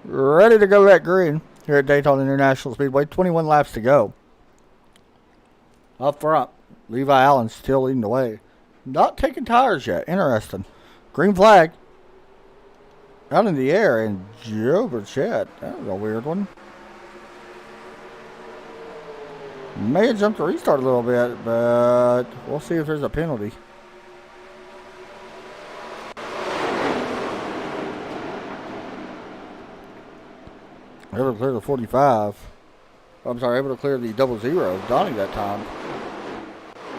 ready to go that green here at Daytona International Speedway. 21 laps to go. Up front, Levi Allen still leading the way. Not taking tires yet. Interesting. Green flag. Out in the air, and Joe Burchett. That was a weird one. May have jumped the restart a little bit, but we'll see if there's a penalty. Able to clear the 45. I'm sorry, able to clear the 00. Donnie that time.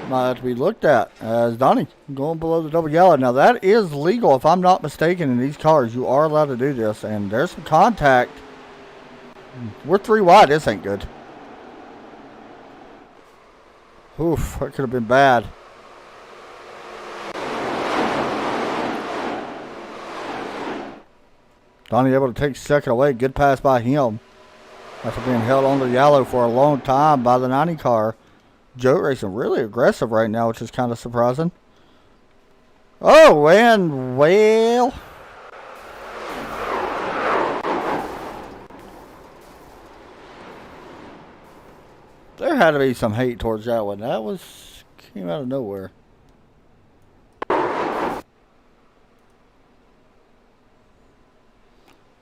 Might have to be looked at as Donnie going below the double yellow. Now that is legal if I'm not mistaken in these cars. You are allowed to do this, and there's some contact. We're 3 wide. This ain't good. Oof, that could have been bad. Donnie able to take second away. Good pass by him. After being held on the yellow for a long time by the 90 car. Joe racing really aggressive right now, which is kind of surprising. Oh, and well, there had to be some hate towards that one. That came out of nowhere.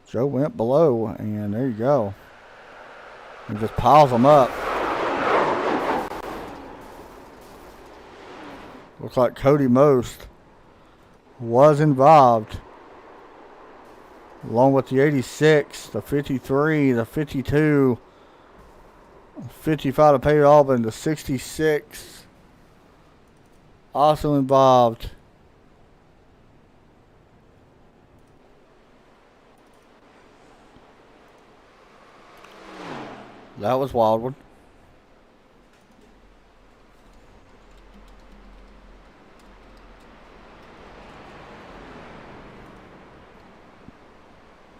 Joe went below, and there you go. He just piles them up. Looks like Cody Most was involved. Along with the 86, the 53, the 52, 55 to Peyton Albin, the 66. Also involved. That was a wild one.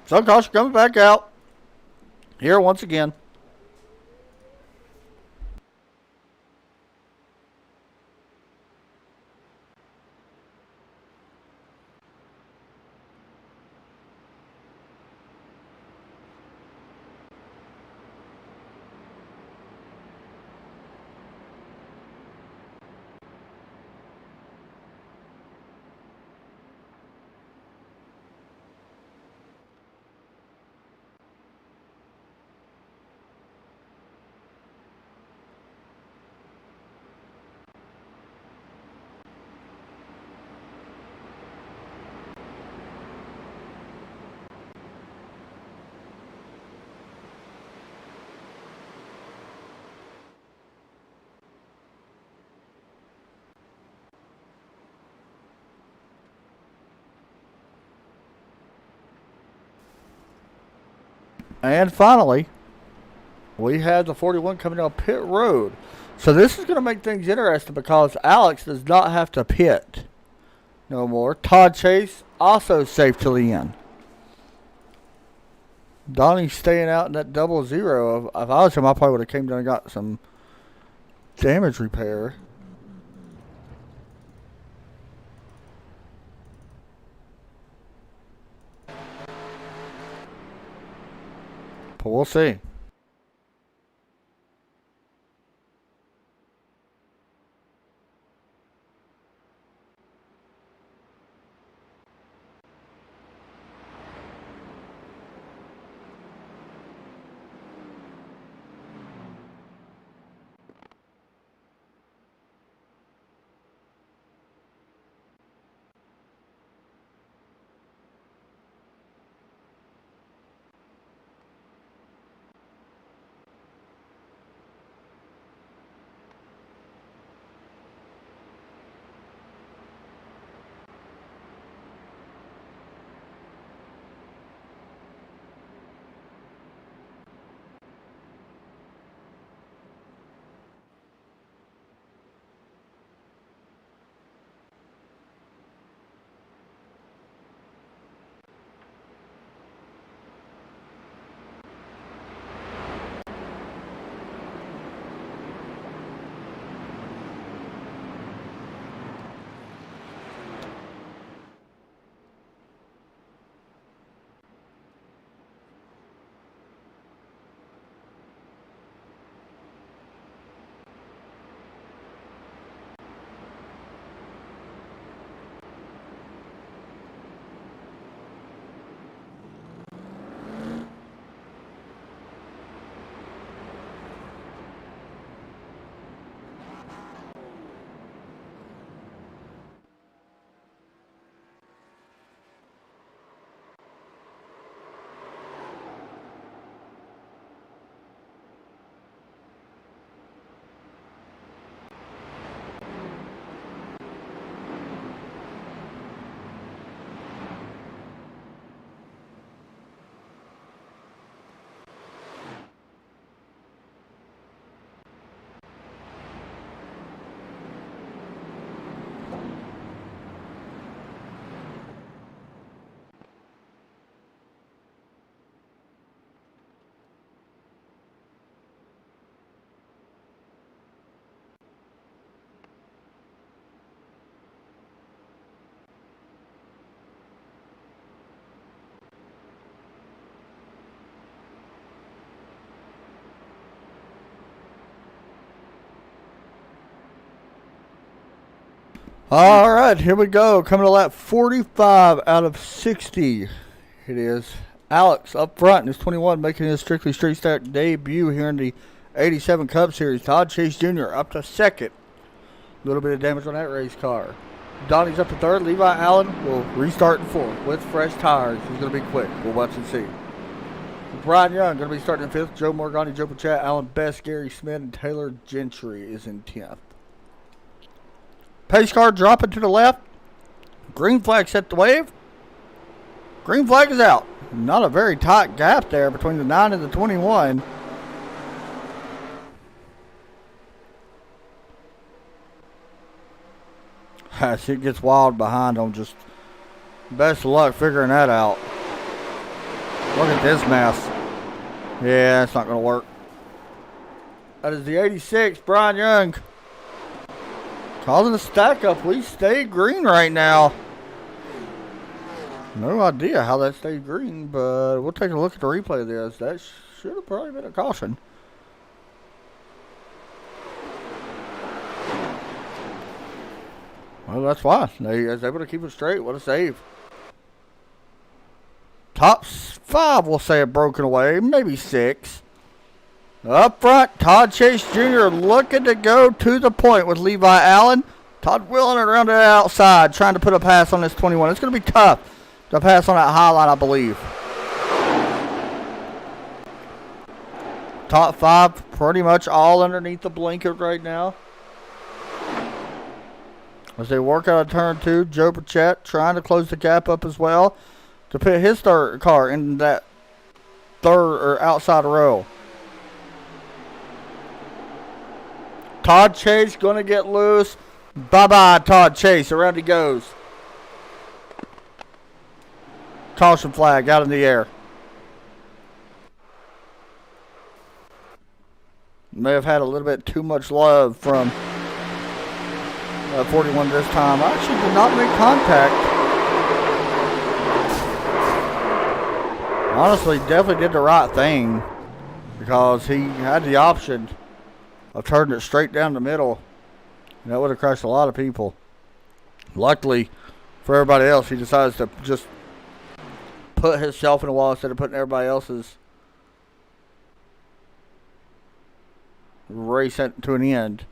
So caution coming back out. Here once again. And finally, we have the 41 coming down pit road. So this is going to make things interesting because Alex does not have to pit no more. Todd Chase also safe till the end. Donnie's staying out in that 00. If I was him, I probably would have came down and got some damage repair. But we'll see. All right, here we go. Coming to lap 45 out of 60. It is Alex up front in his 21, making his strictly straight start debut here in the 87 Cup Series. Todd Chase Jr. up to second. A little bit of damage on that race car. Donnie's up to third. Levi Allen will restart in fourth with fresh tires. He's going to be quick. We'll watch and see. Brian Young going to be starting in fifth. Joe Morgani, Joe Pachat, Alan Best, Gary Smith, and Taylor Gentry is in 10th. Pace car dropping to the left. Green flag set the wave. Green flag is out. Not a very tight gap there between the 9 and the 21. As it gets wild behind them, just best of luck figuring that out. Look at this mess. Yeah, it's not going to work. That is the 86, Brian Young. Causing a stack up. We stay green right now. No idea how that stayed green, but we'll take a look at the replay of this. That should have probably been a caution. Well, that's why. They was able to keep it straight. What a save. Top 5, we'll say, it broken away. Maybe 6. Up front, Todd Chase Jr. looking to go to the point with Levi Allen. Todd wheeling it around the outside, trying to put a pass on this 21. It's going to be tough to pass on that high line, I believe. Top 5 pretty much all underneath the blanket right now. As they work out of turn 2, Joe Pachat trying to close the gap up as well to put his third car in that third or outside row. Todd Chase going to get loose. Bye-bye, Todd Chase. Around he goes. Caution flag out in the air. May have had a little bit too much love from 41 this time. Actually did not make contact. Honestly, definitely did the right thing because he had the option of turning it straight down the middle, and that would have crushed a lot of people. Luckily for everybody else, he decides to just put himself in the wall instead of putting everybody else's race to an end.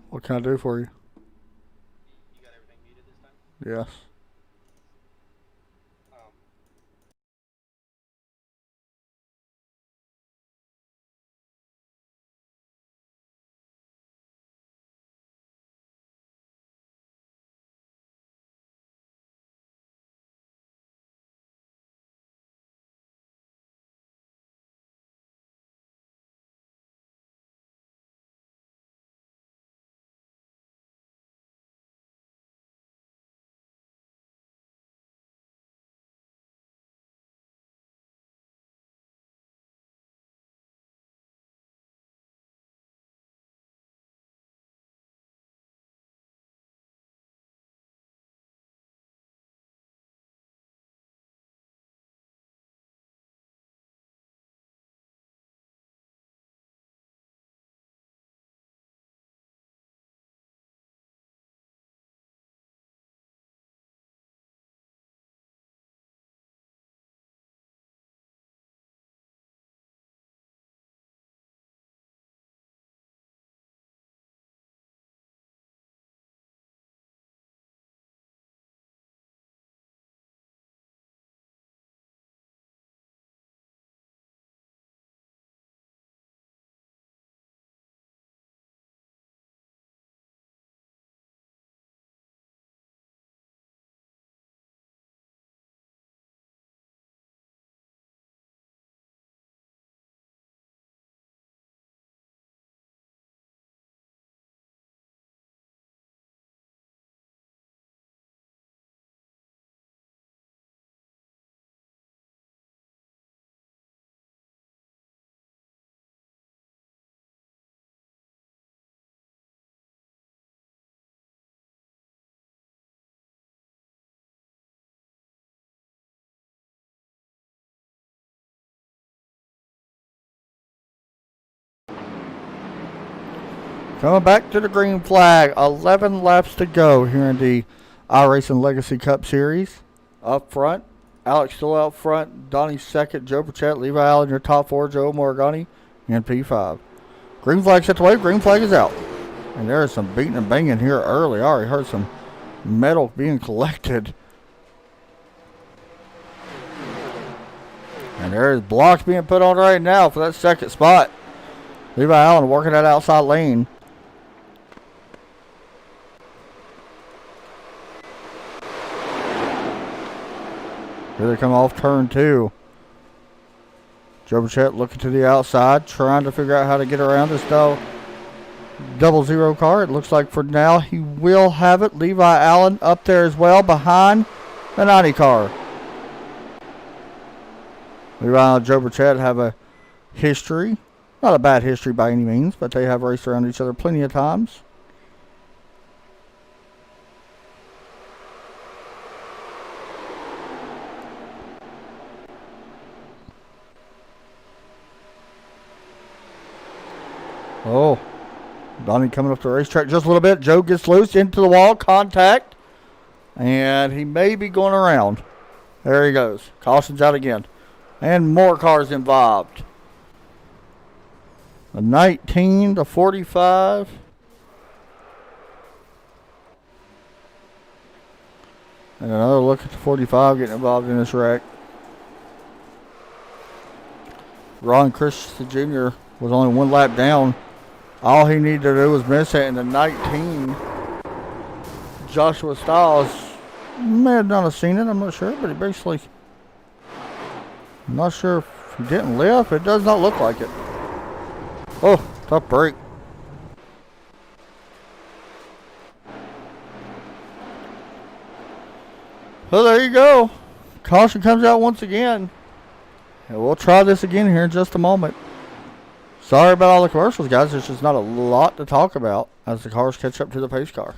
What can I do for you? You got everything muted this time? Yes. Coming back to the green flag. 11 laps to go here in the iRacing Legacy Cup Series. Up front, Alex still out front. Donnie second. Joe Burchett, Levi Allen, your top four. Joe Morgani in P5. Green flag set the way. Green flag is out. And there is some beating and banging here early. I already heard some metal being collected. And there is blocks being put on right now for that second spot. Levi Allen working that outside lane. Here they come off turn 2. Joe Burchett looking to the outside, trying to figure out how to get around this double zero car. It looks like for now he will have it. Levi Allen up there as well behind the 90 car. Levi Allen and Joe Burchett have a history. Not a bad history by any means, but they have raced around each other plenty of times. Oh, Donnie coming up the racetrack just a little bit. Joe gets loose into the wall, contact, and he may be going around. There he goes. Caution's out again. And more cars involved. A 19 to 45. And another look at the 45 getting involved in this wreck. Ron Christensen Jr. was only one lap down. All he needed to do was miss it, and the 19, Joshua Stiles, may have not have seen it, I'm not sure, but he basically, I'm not sure if he didn't lift. It does not look like it. Oh, tough break. Well, there you go. Caution comes out once again. And we'll try this again here in just a moment. Sorry about all the commercials, guys. There's just not a lot to talk about as the cars catch up to the pace car.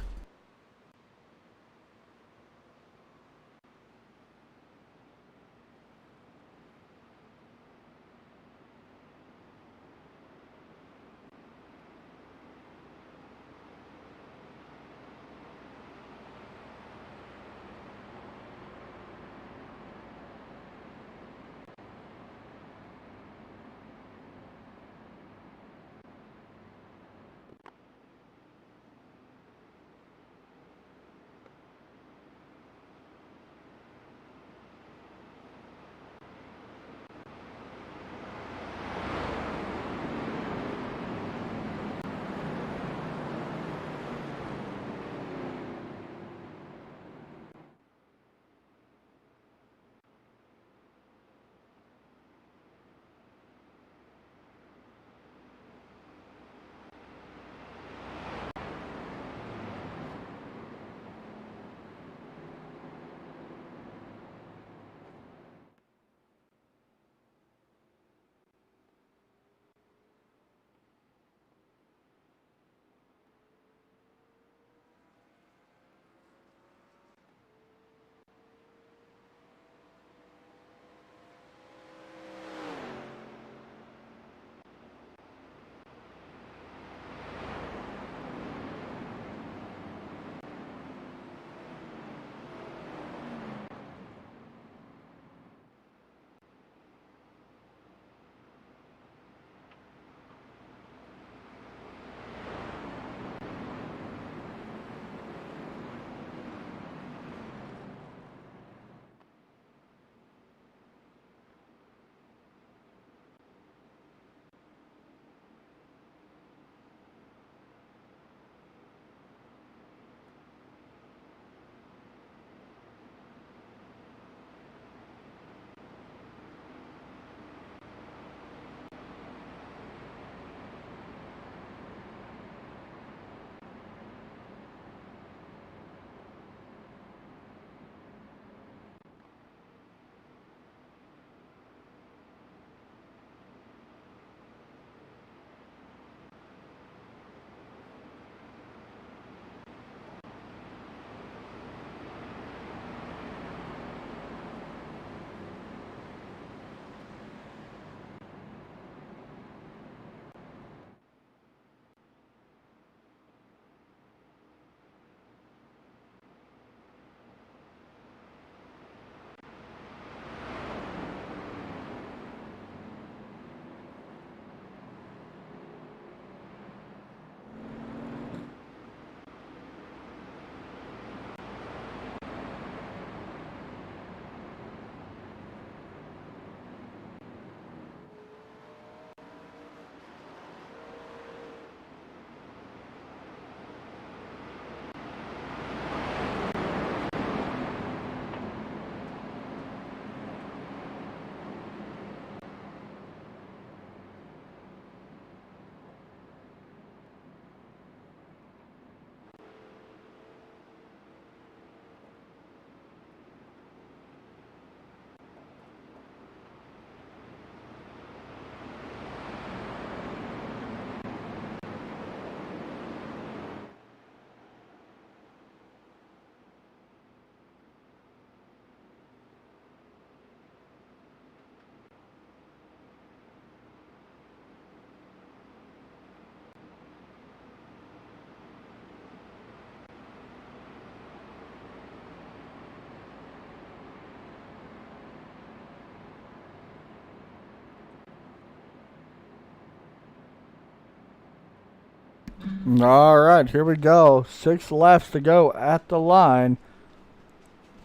All right, here we go. 6 laps to go at the line.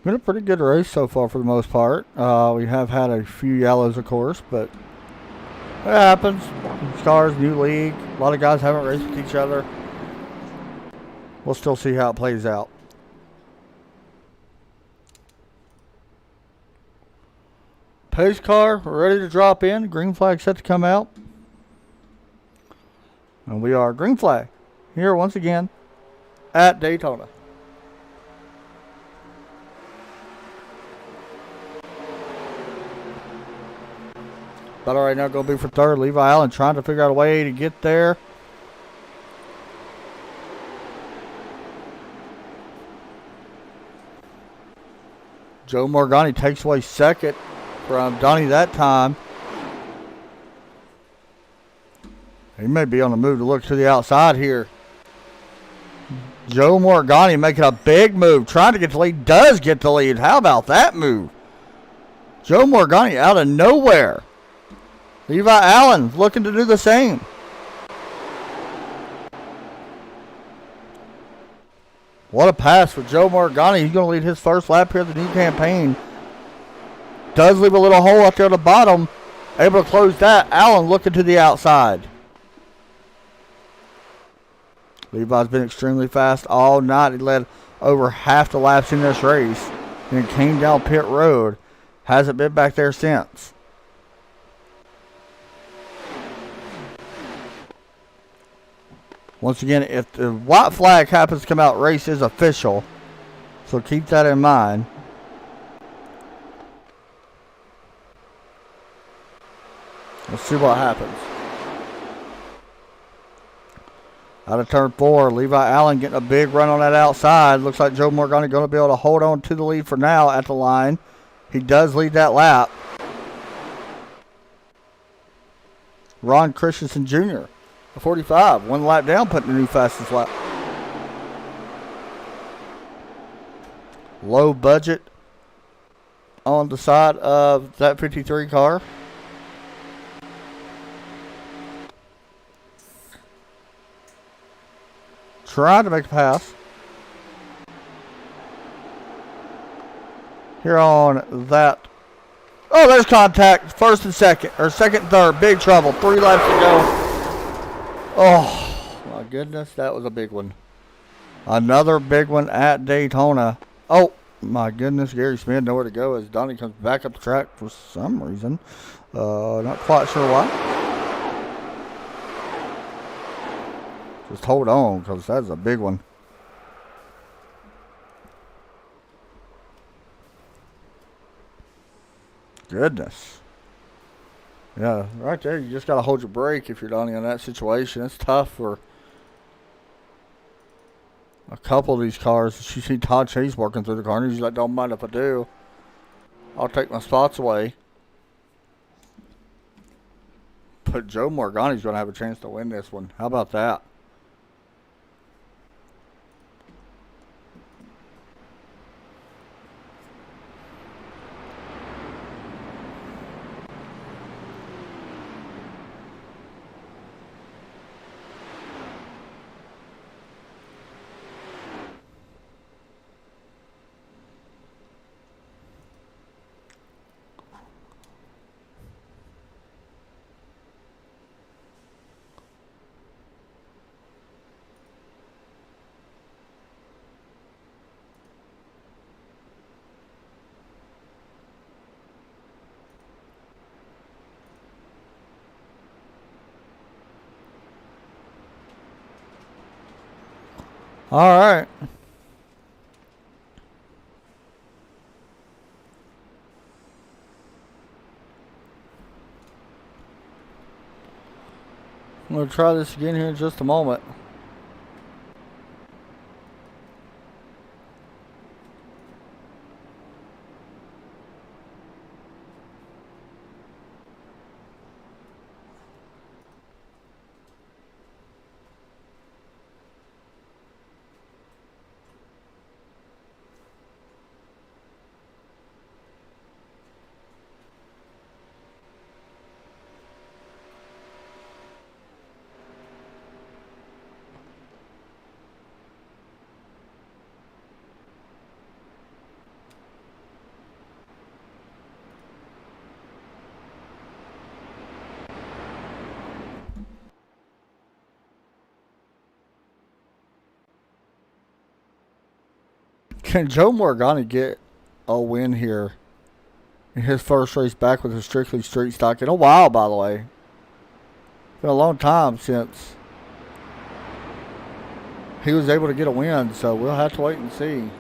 Been a pretty good race so far for the most part. We have had a few yellows, of course, but it happens. These cars, new league. A lot of guys haven't raced with each other. We'll still see how it plays out. Pace car ready to drop in. Green flag set to come out. And we are green flag here once again at Daytona. Battle right now going to be for third. Levi Allen trying to figure out a way to get there. Joe Morgani takes away second from Donnie that time. He may be on the move to look to the outside here. Joe Morgani making a big move, trying to get the lead. Does get the lead. How about that move? Joe Morgani out of nowhere. Levi Allen looking to do the same. What a pass for Joe Morgani. He's going to lead his first lap here of the new campaign. Does leave a little hole out there at the bottom. Able to close that. Allen looking to the outside. Levi's been extremely fast all night. He led over half the laps in this race. And came down pit road. Hasn't been back there since. Once again, if the white flag happens to come out, race is official. So keep that in mind. Let's see what happens. Out of turn 4, Levi Allen getting a big run on that outside. Looks like Joe Morgani going to be able to hold on to the lead for now at the line. He does lead that lap. Ron Christensen Jr., a 45, 1 lap down, putting the new fastest lap. Low budget on the side of that 53 car. Trying to make a pass. Here on that. Oh, there's contact. First and second. Or second and third. Big trouble. 3 laps to go. Oh, my goodness. That was a big one. Another big one at Daytona. Oh, my goodness. Gary Smith nowhere to go as Donnie comes back up the track for some reason. Not quite sure why. Just hold on, because that's a big one. Goodness. Yeah, right there, you just got to hold your brake if you're Donnie in that situation. It's tough for a couple of these cars. You see Todd Chase working through the car, and he's like, don't mind if I do. I'll take my spots away. But Joe Morgani's going to have a chance to win this one. How about that? All right. I'm going to try this again here in just a moment. Can Joe Morgana get a win here in his first race back with a strictly street stock in a while, by the way? Been a long time since he was able to get a win, so we'll have to wait and see.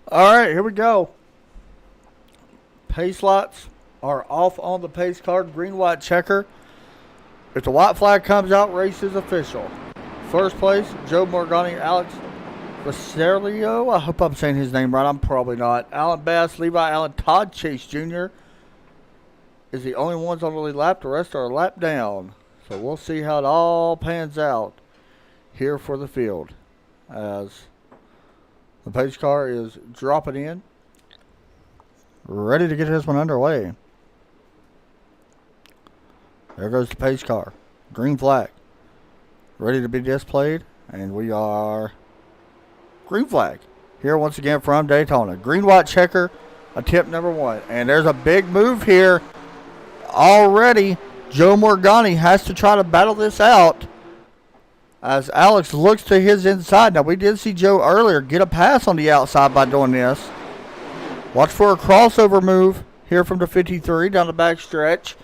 All right, here we go. Pace lots are off on the pace card. Green, white, checker. If the white flag comes out, race is official. First place, Joe Morgani, Alex Vasilio. I hope I'm saying his name right. I'm probably not. Alan Bass, Levi Allen, Todd Chase Jr. is the only ones on the lead lap. The rest are a lap down. So we'll see how it all pans out here for the field as the pace car is dropping in, ready to get this one underway. There goes the pace car. Green flag. Ready to be displayed. And we are green flag. Here once again from Daytona. Green, white, checker. Attempt number 1. And there's a big move here. Already, Joe Morgani has to try to battle this out as Alex looks to his inside. Now, we did see Joe earlier get a pass on the outside by doing this. Watch for a crossover move here from the 53 down the back stretch.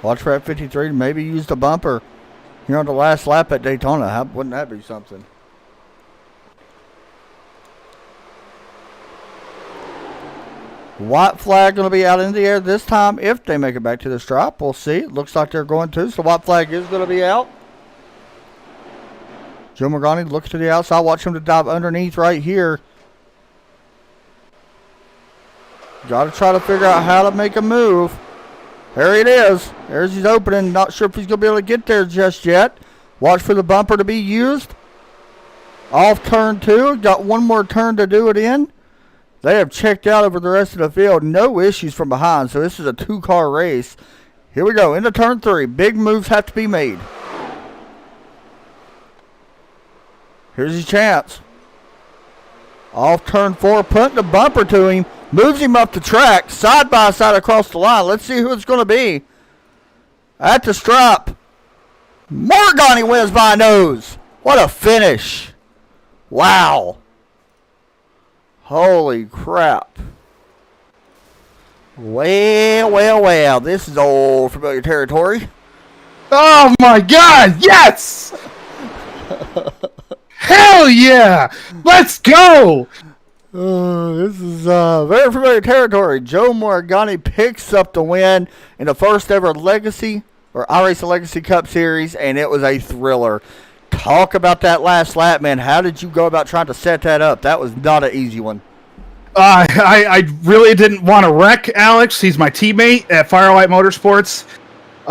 Watch for that 53 to maybe use the bumper here on the last lap at Daytona. Wouldn't that be something? White flag going to be out in the air this time if they make it back to the stripe. We'll see. It looks like they're going to. So white flag is going to be out. Joe Morgani looks to the outside. Watch him to dive underneath right here. Got to try to figure out how to make a move. There it is. There's his opening. Not sure if he's going to be able to get there just yet. Watch for the bumper to be used. Off turn 2. Got one more turn to do it in. They have checked out over the rest of the field. No issues from behind. So this is a 2-car race. Here we go. Into turn 3. Big moves have to be made. Here's his chance. Off turn 4. Putting the bumper to him. Moves him up the track. Side by side across the line. Let's see who it's going to be. At the stripe. Morgani wins by nose. What a finish. Wow. Holy crap. Well. This is old familiar territory. Oh my God, yes! Hell yeah! Let's go! This is very familiar territory. Joe Morgani picks up the win in the first ever Legacy, or iRacing Legacy Cup Series, and it was a thriller. Talk about that last lap, man. How did you go about trying to set that up? That was not an easy one. I really didn't want to wreck Alex. He's my teammate at Firelight Motorsports.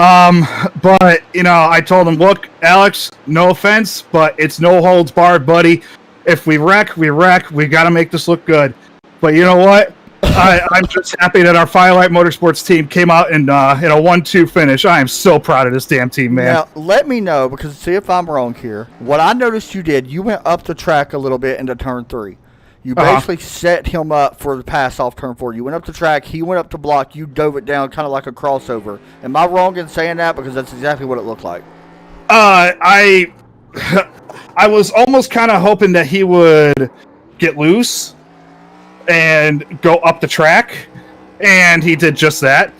But I told him, look, Alex, no offense, but it's no holds barred, buddy. If we wreck, we wreck. We got to make this look good. But you know what? I'm just happy that our Firelight Motorsports team came out in a 1-2 finish. I am so proud of this damn team, man. Now, let me know, because see if I'm wrong here. What I noticed you did, you went up the track a little bit into turn 3. You basically set him up for the pass off turn 4. You went up the track, he went up to block, you dove it down kind of like a crossover. Am I wrong in saying that? Because that's exactly what it looked like. I was almost kind of hoping that he would get loose and go up the track, and he did just that.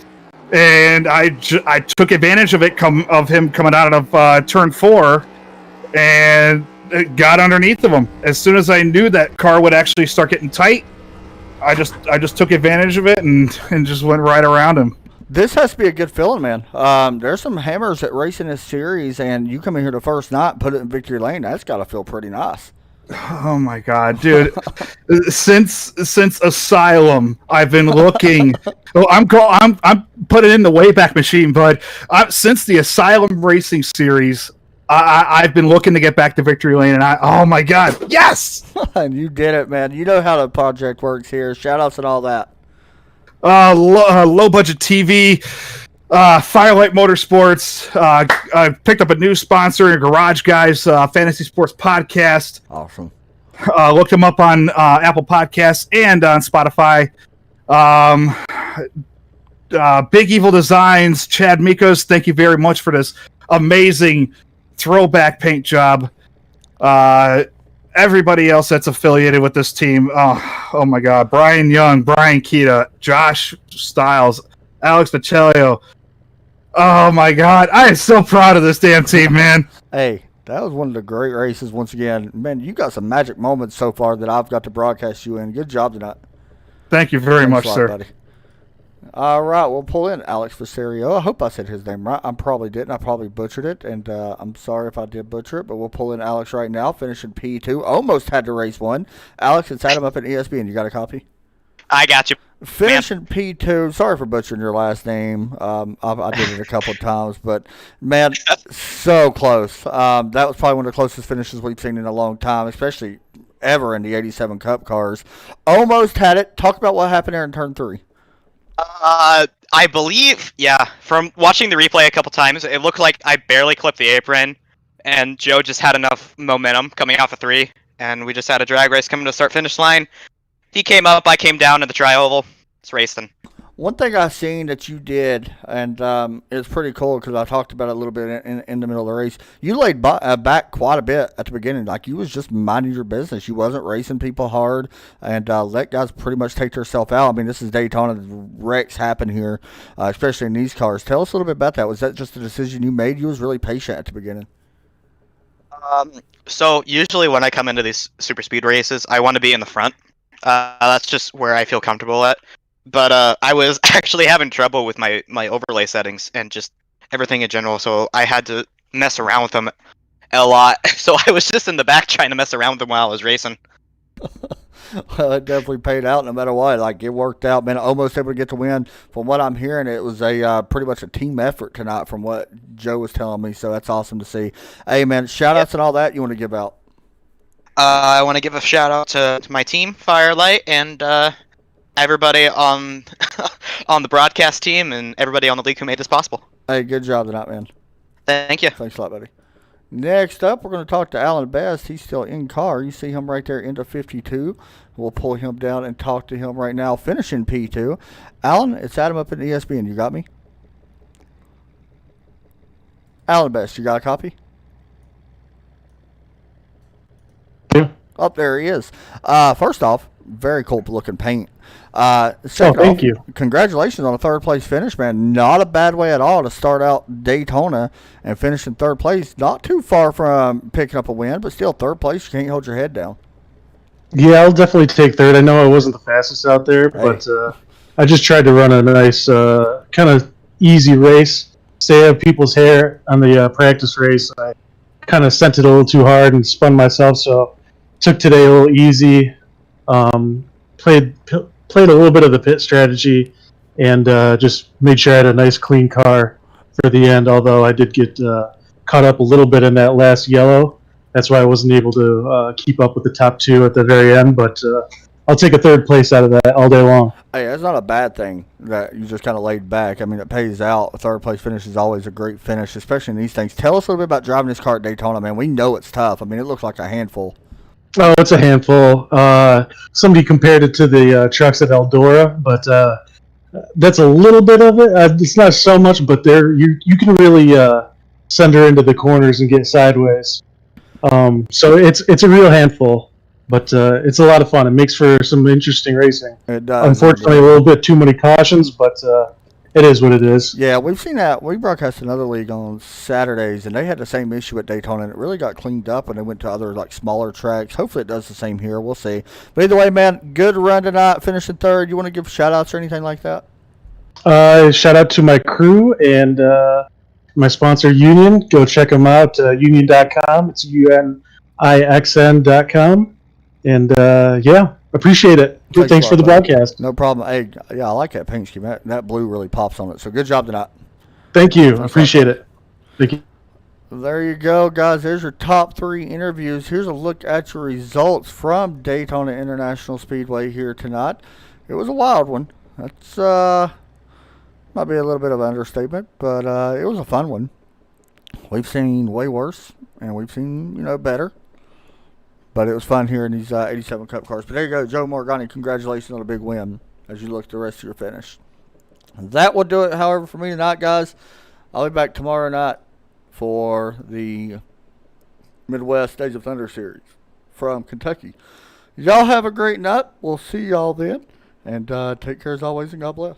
And I took advantage of him coming out of turn 4, and got underneath of him. As soon as I knew that car would actually start getting tight, I just took advantage of it and just went right around him. This has to be a good feeling, man. There's some hammers that race in this series, and you come in here the first night and put it in victory lane. That's got to feel pretty nice. Oh my god, dude! since Asylum, I've been looking. I'm putting in the Wayback Machine, but since the Asylum Racing series, I've been looking to get back to victory lane, and oh my god, yes! And you did it, man. You know how the project works here. Shout outs and all that. Low budget TV. Firelight Motorsports. I picked up a new sponsor, Garage Guys Fantasy Sports Podcast. Awesome. Looked them up on Apple Podcasts and on Spotify. Big Evil Designs, Chad Mikos, thank you very much for this amazing throwback paint job. Everybody else that's affiliated with this team. Oh my God. Brian Young, Brian Keita, Josh Stiles, Alex Vitello. Oh my God, I am so proud of this damn team, man. Hey, that was one of the great races once again. Man, you got some magic moments so far that I've got to broadcast you in. Good job tonight. Thank you very much, sir. Buddy. All right, we'll pull in Alex Visario. I hope I said his name right. I probably didn't. I probably butchered it, and I'm sorry if I did butcher it, but we'll pull in Alex right now, finishing P2. Almost had to race one. Alex, it's Adam up at ESPN. You got a copy? I got you. Finishing P2. Sorry for butchering your last name. I did it a couple of times, but man, so close. That was probably one of the closest finishes we've seen in a long time, especially ever in the 87 Cup cars. Almost had it. Talk about what happened there in turn 3. I believe, from watching the replay a couple times, it looked like I barely clipped the apron, and Joe just had enough momentum coming off of 3, and we just had a drag race coming to start-finish line. He came up, I came down in the tri-oval. It's racing. One thing I've seen that you did, and it's pretty cool because I talked about it a little bit in the middle of the race. You laid back quite a bit at the beginning. Like, you was just minding your business. You wasn't racing people hard and let guys pretty much take themselves out. I mean, this is Daytona. Wrecks happen here, especially in these cars. Tell us a little bit about that. Was that just a decision you made? You was really patient at the beginning. So usually when I come into these super speed races, I want to be in the front. That's just where I feel comfortable at. But I was actually having trouble with my overlay settings and just everything in general, so I had to mess around with them a lot. So I was just in the back trying to mess around with them while I was racing. Well, it definitely paid out no matter what. Like, it worked out, man. Almost able to get the win. From what I'm hearing, it was a pretty much a team effort tonight from what Joe was telling me, so that's awesome to see. Hey, man, shout-outs and all that you want to give out? I want to give a shout-out to my team, Firelight, and everybody on on the broadcast team and everybody on the league who made this possible. Hey, good job tonight, man. Thank you. Thanks a lot, buddy. Next up, we're going to talk to Alan Best. He's still in car. You see him right there into 52. We'll pull him down and talk to him right now, finishing P2. Alan, it's Adam up at ESPN. You got me? Alan Best, you got a copy? Yeah. Oh, there he is. First off, very cool looking paint. Thank you. Congratulations on a third place finish, man. Not a bad way at all to start out Daytona and finish in third place. Not too far from picking up a win, but still third place. You can't hold your head down. Yeah, I'll definitely take third. I know I wasn't the fastest out there, but I just tried to run a nice, kind of easy race. Stay out of people's hair on the practice race. I kind of sent it a little too hard and spun myself, so took today a little easy. Played a little bit of the pit strategy and just made sure I had a nice clean car for the end. Although I did get caught up a little bit in that last yellow. That's why I wasn't able to keep up with the top two at the very end. But I'll take a third place out of that all day long. Hey, that's not a bad thing that you just kind of laid back. I mean, it pays out. A third place finish is always a great finish, especially in these things. Tell us a little bit about driving this car at Daytona, man. We know it's tough. I mean, it looks like a handful. Oh, it's a handful. Somebody compared it to the trucks at Eldora, but that's a little bit of it. It's not so much, but there you can really send her into the corners and get sideways. So it's a real handful, but it's a lot of fun. It makes for some interesting racing. It does. Unfortunately, a little bit too many cautions, but it is what it is. Yeah, we've seen that. We broadcast another league on Saturdays, and they had the same issue at Daytona, and it really got cleaned up when they went to other like smaller tracks. Hopefully it does the same here. We'll see. But either way, man, good run tonight, finishing third. You want to give shout-outs or anything like that? Shout out to my crew and my sponsor, Union. Go check them out, union.com. It's UNIXN.com. And, yeah, appreciate it. Thanks for the broadcast. No problem. Hey, yeah, I like that paint scheme. That blue really pops on it. So good job tonight. Thank you. Appreciate it. Thank you. There you go, guys. There's your top 3 interviews. Here's a look at your results from Daytona International Speedway here tonight. It was a wild one. That's might be a little bit of an understatement, but it was a fun one. We've seen way worse, and we've seen, better. But it was fun here in these 87 Cup cars. But there you go, Joe Morgani. Congratulations on a big win as you look at the rest of your finish. That will do it, however, for me tonight, guys. I'll be back tomorrow night for the Midwest Days of Thunder series from Kentucky. Y'all have a great night. We'll see y'all then. And take care as always, and God bless.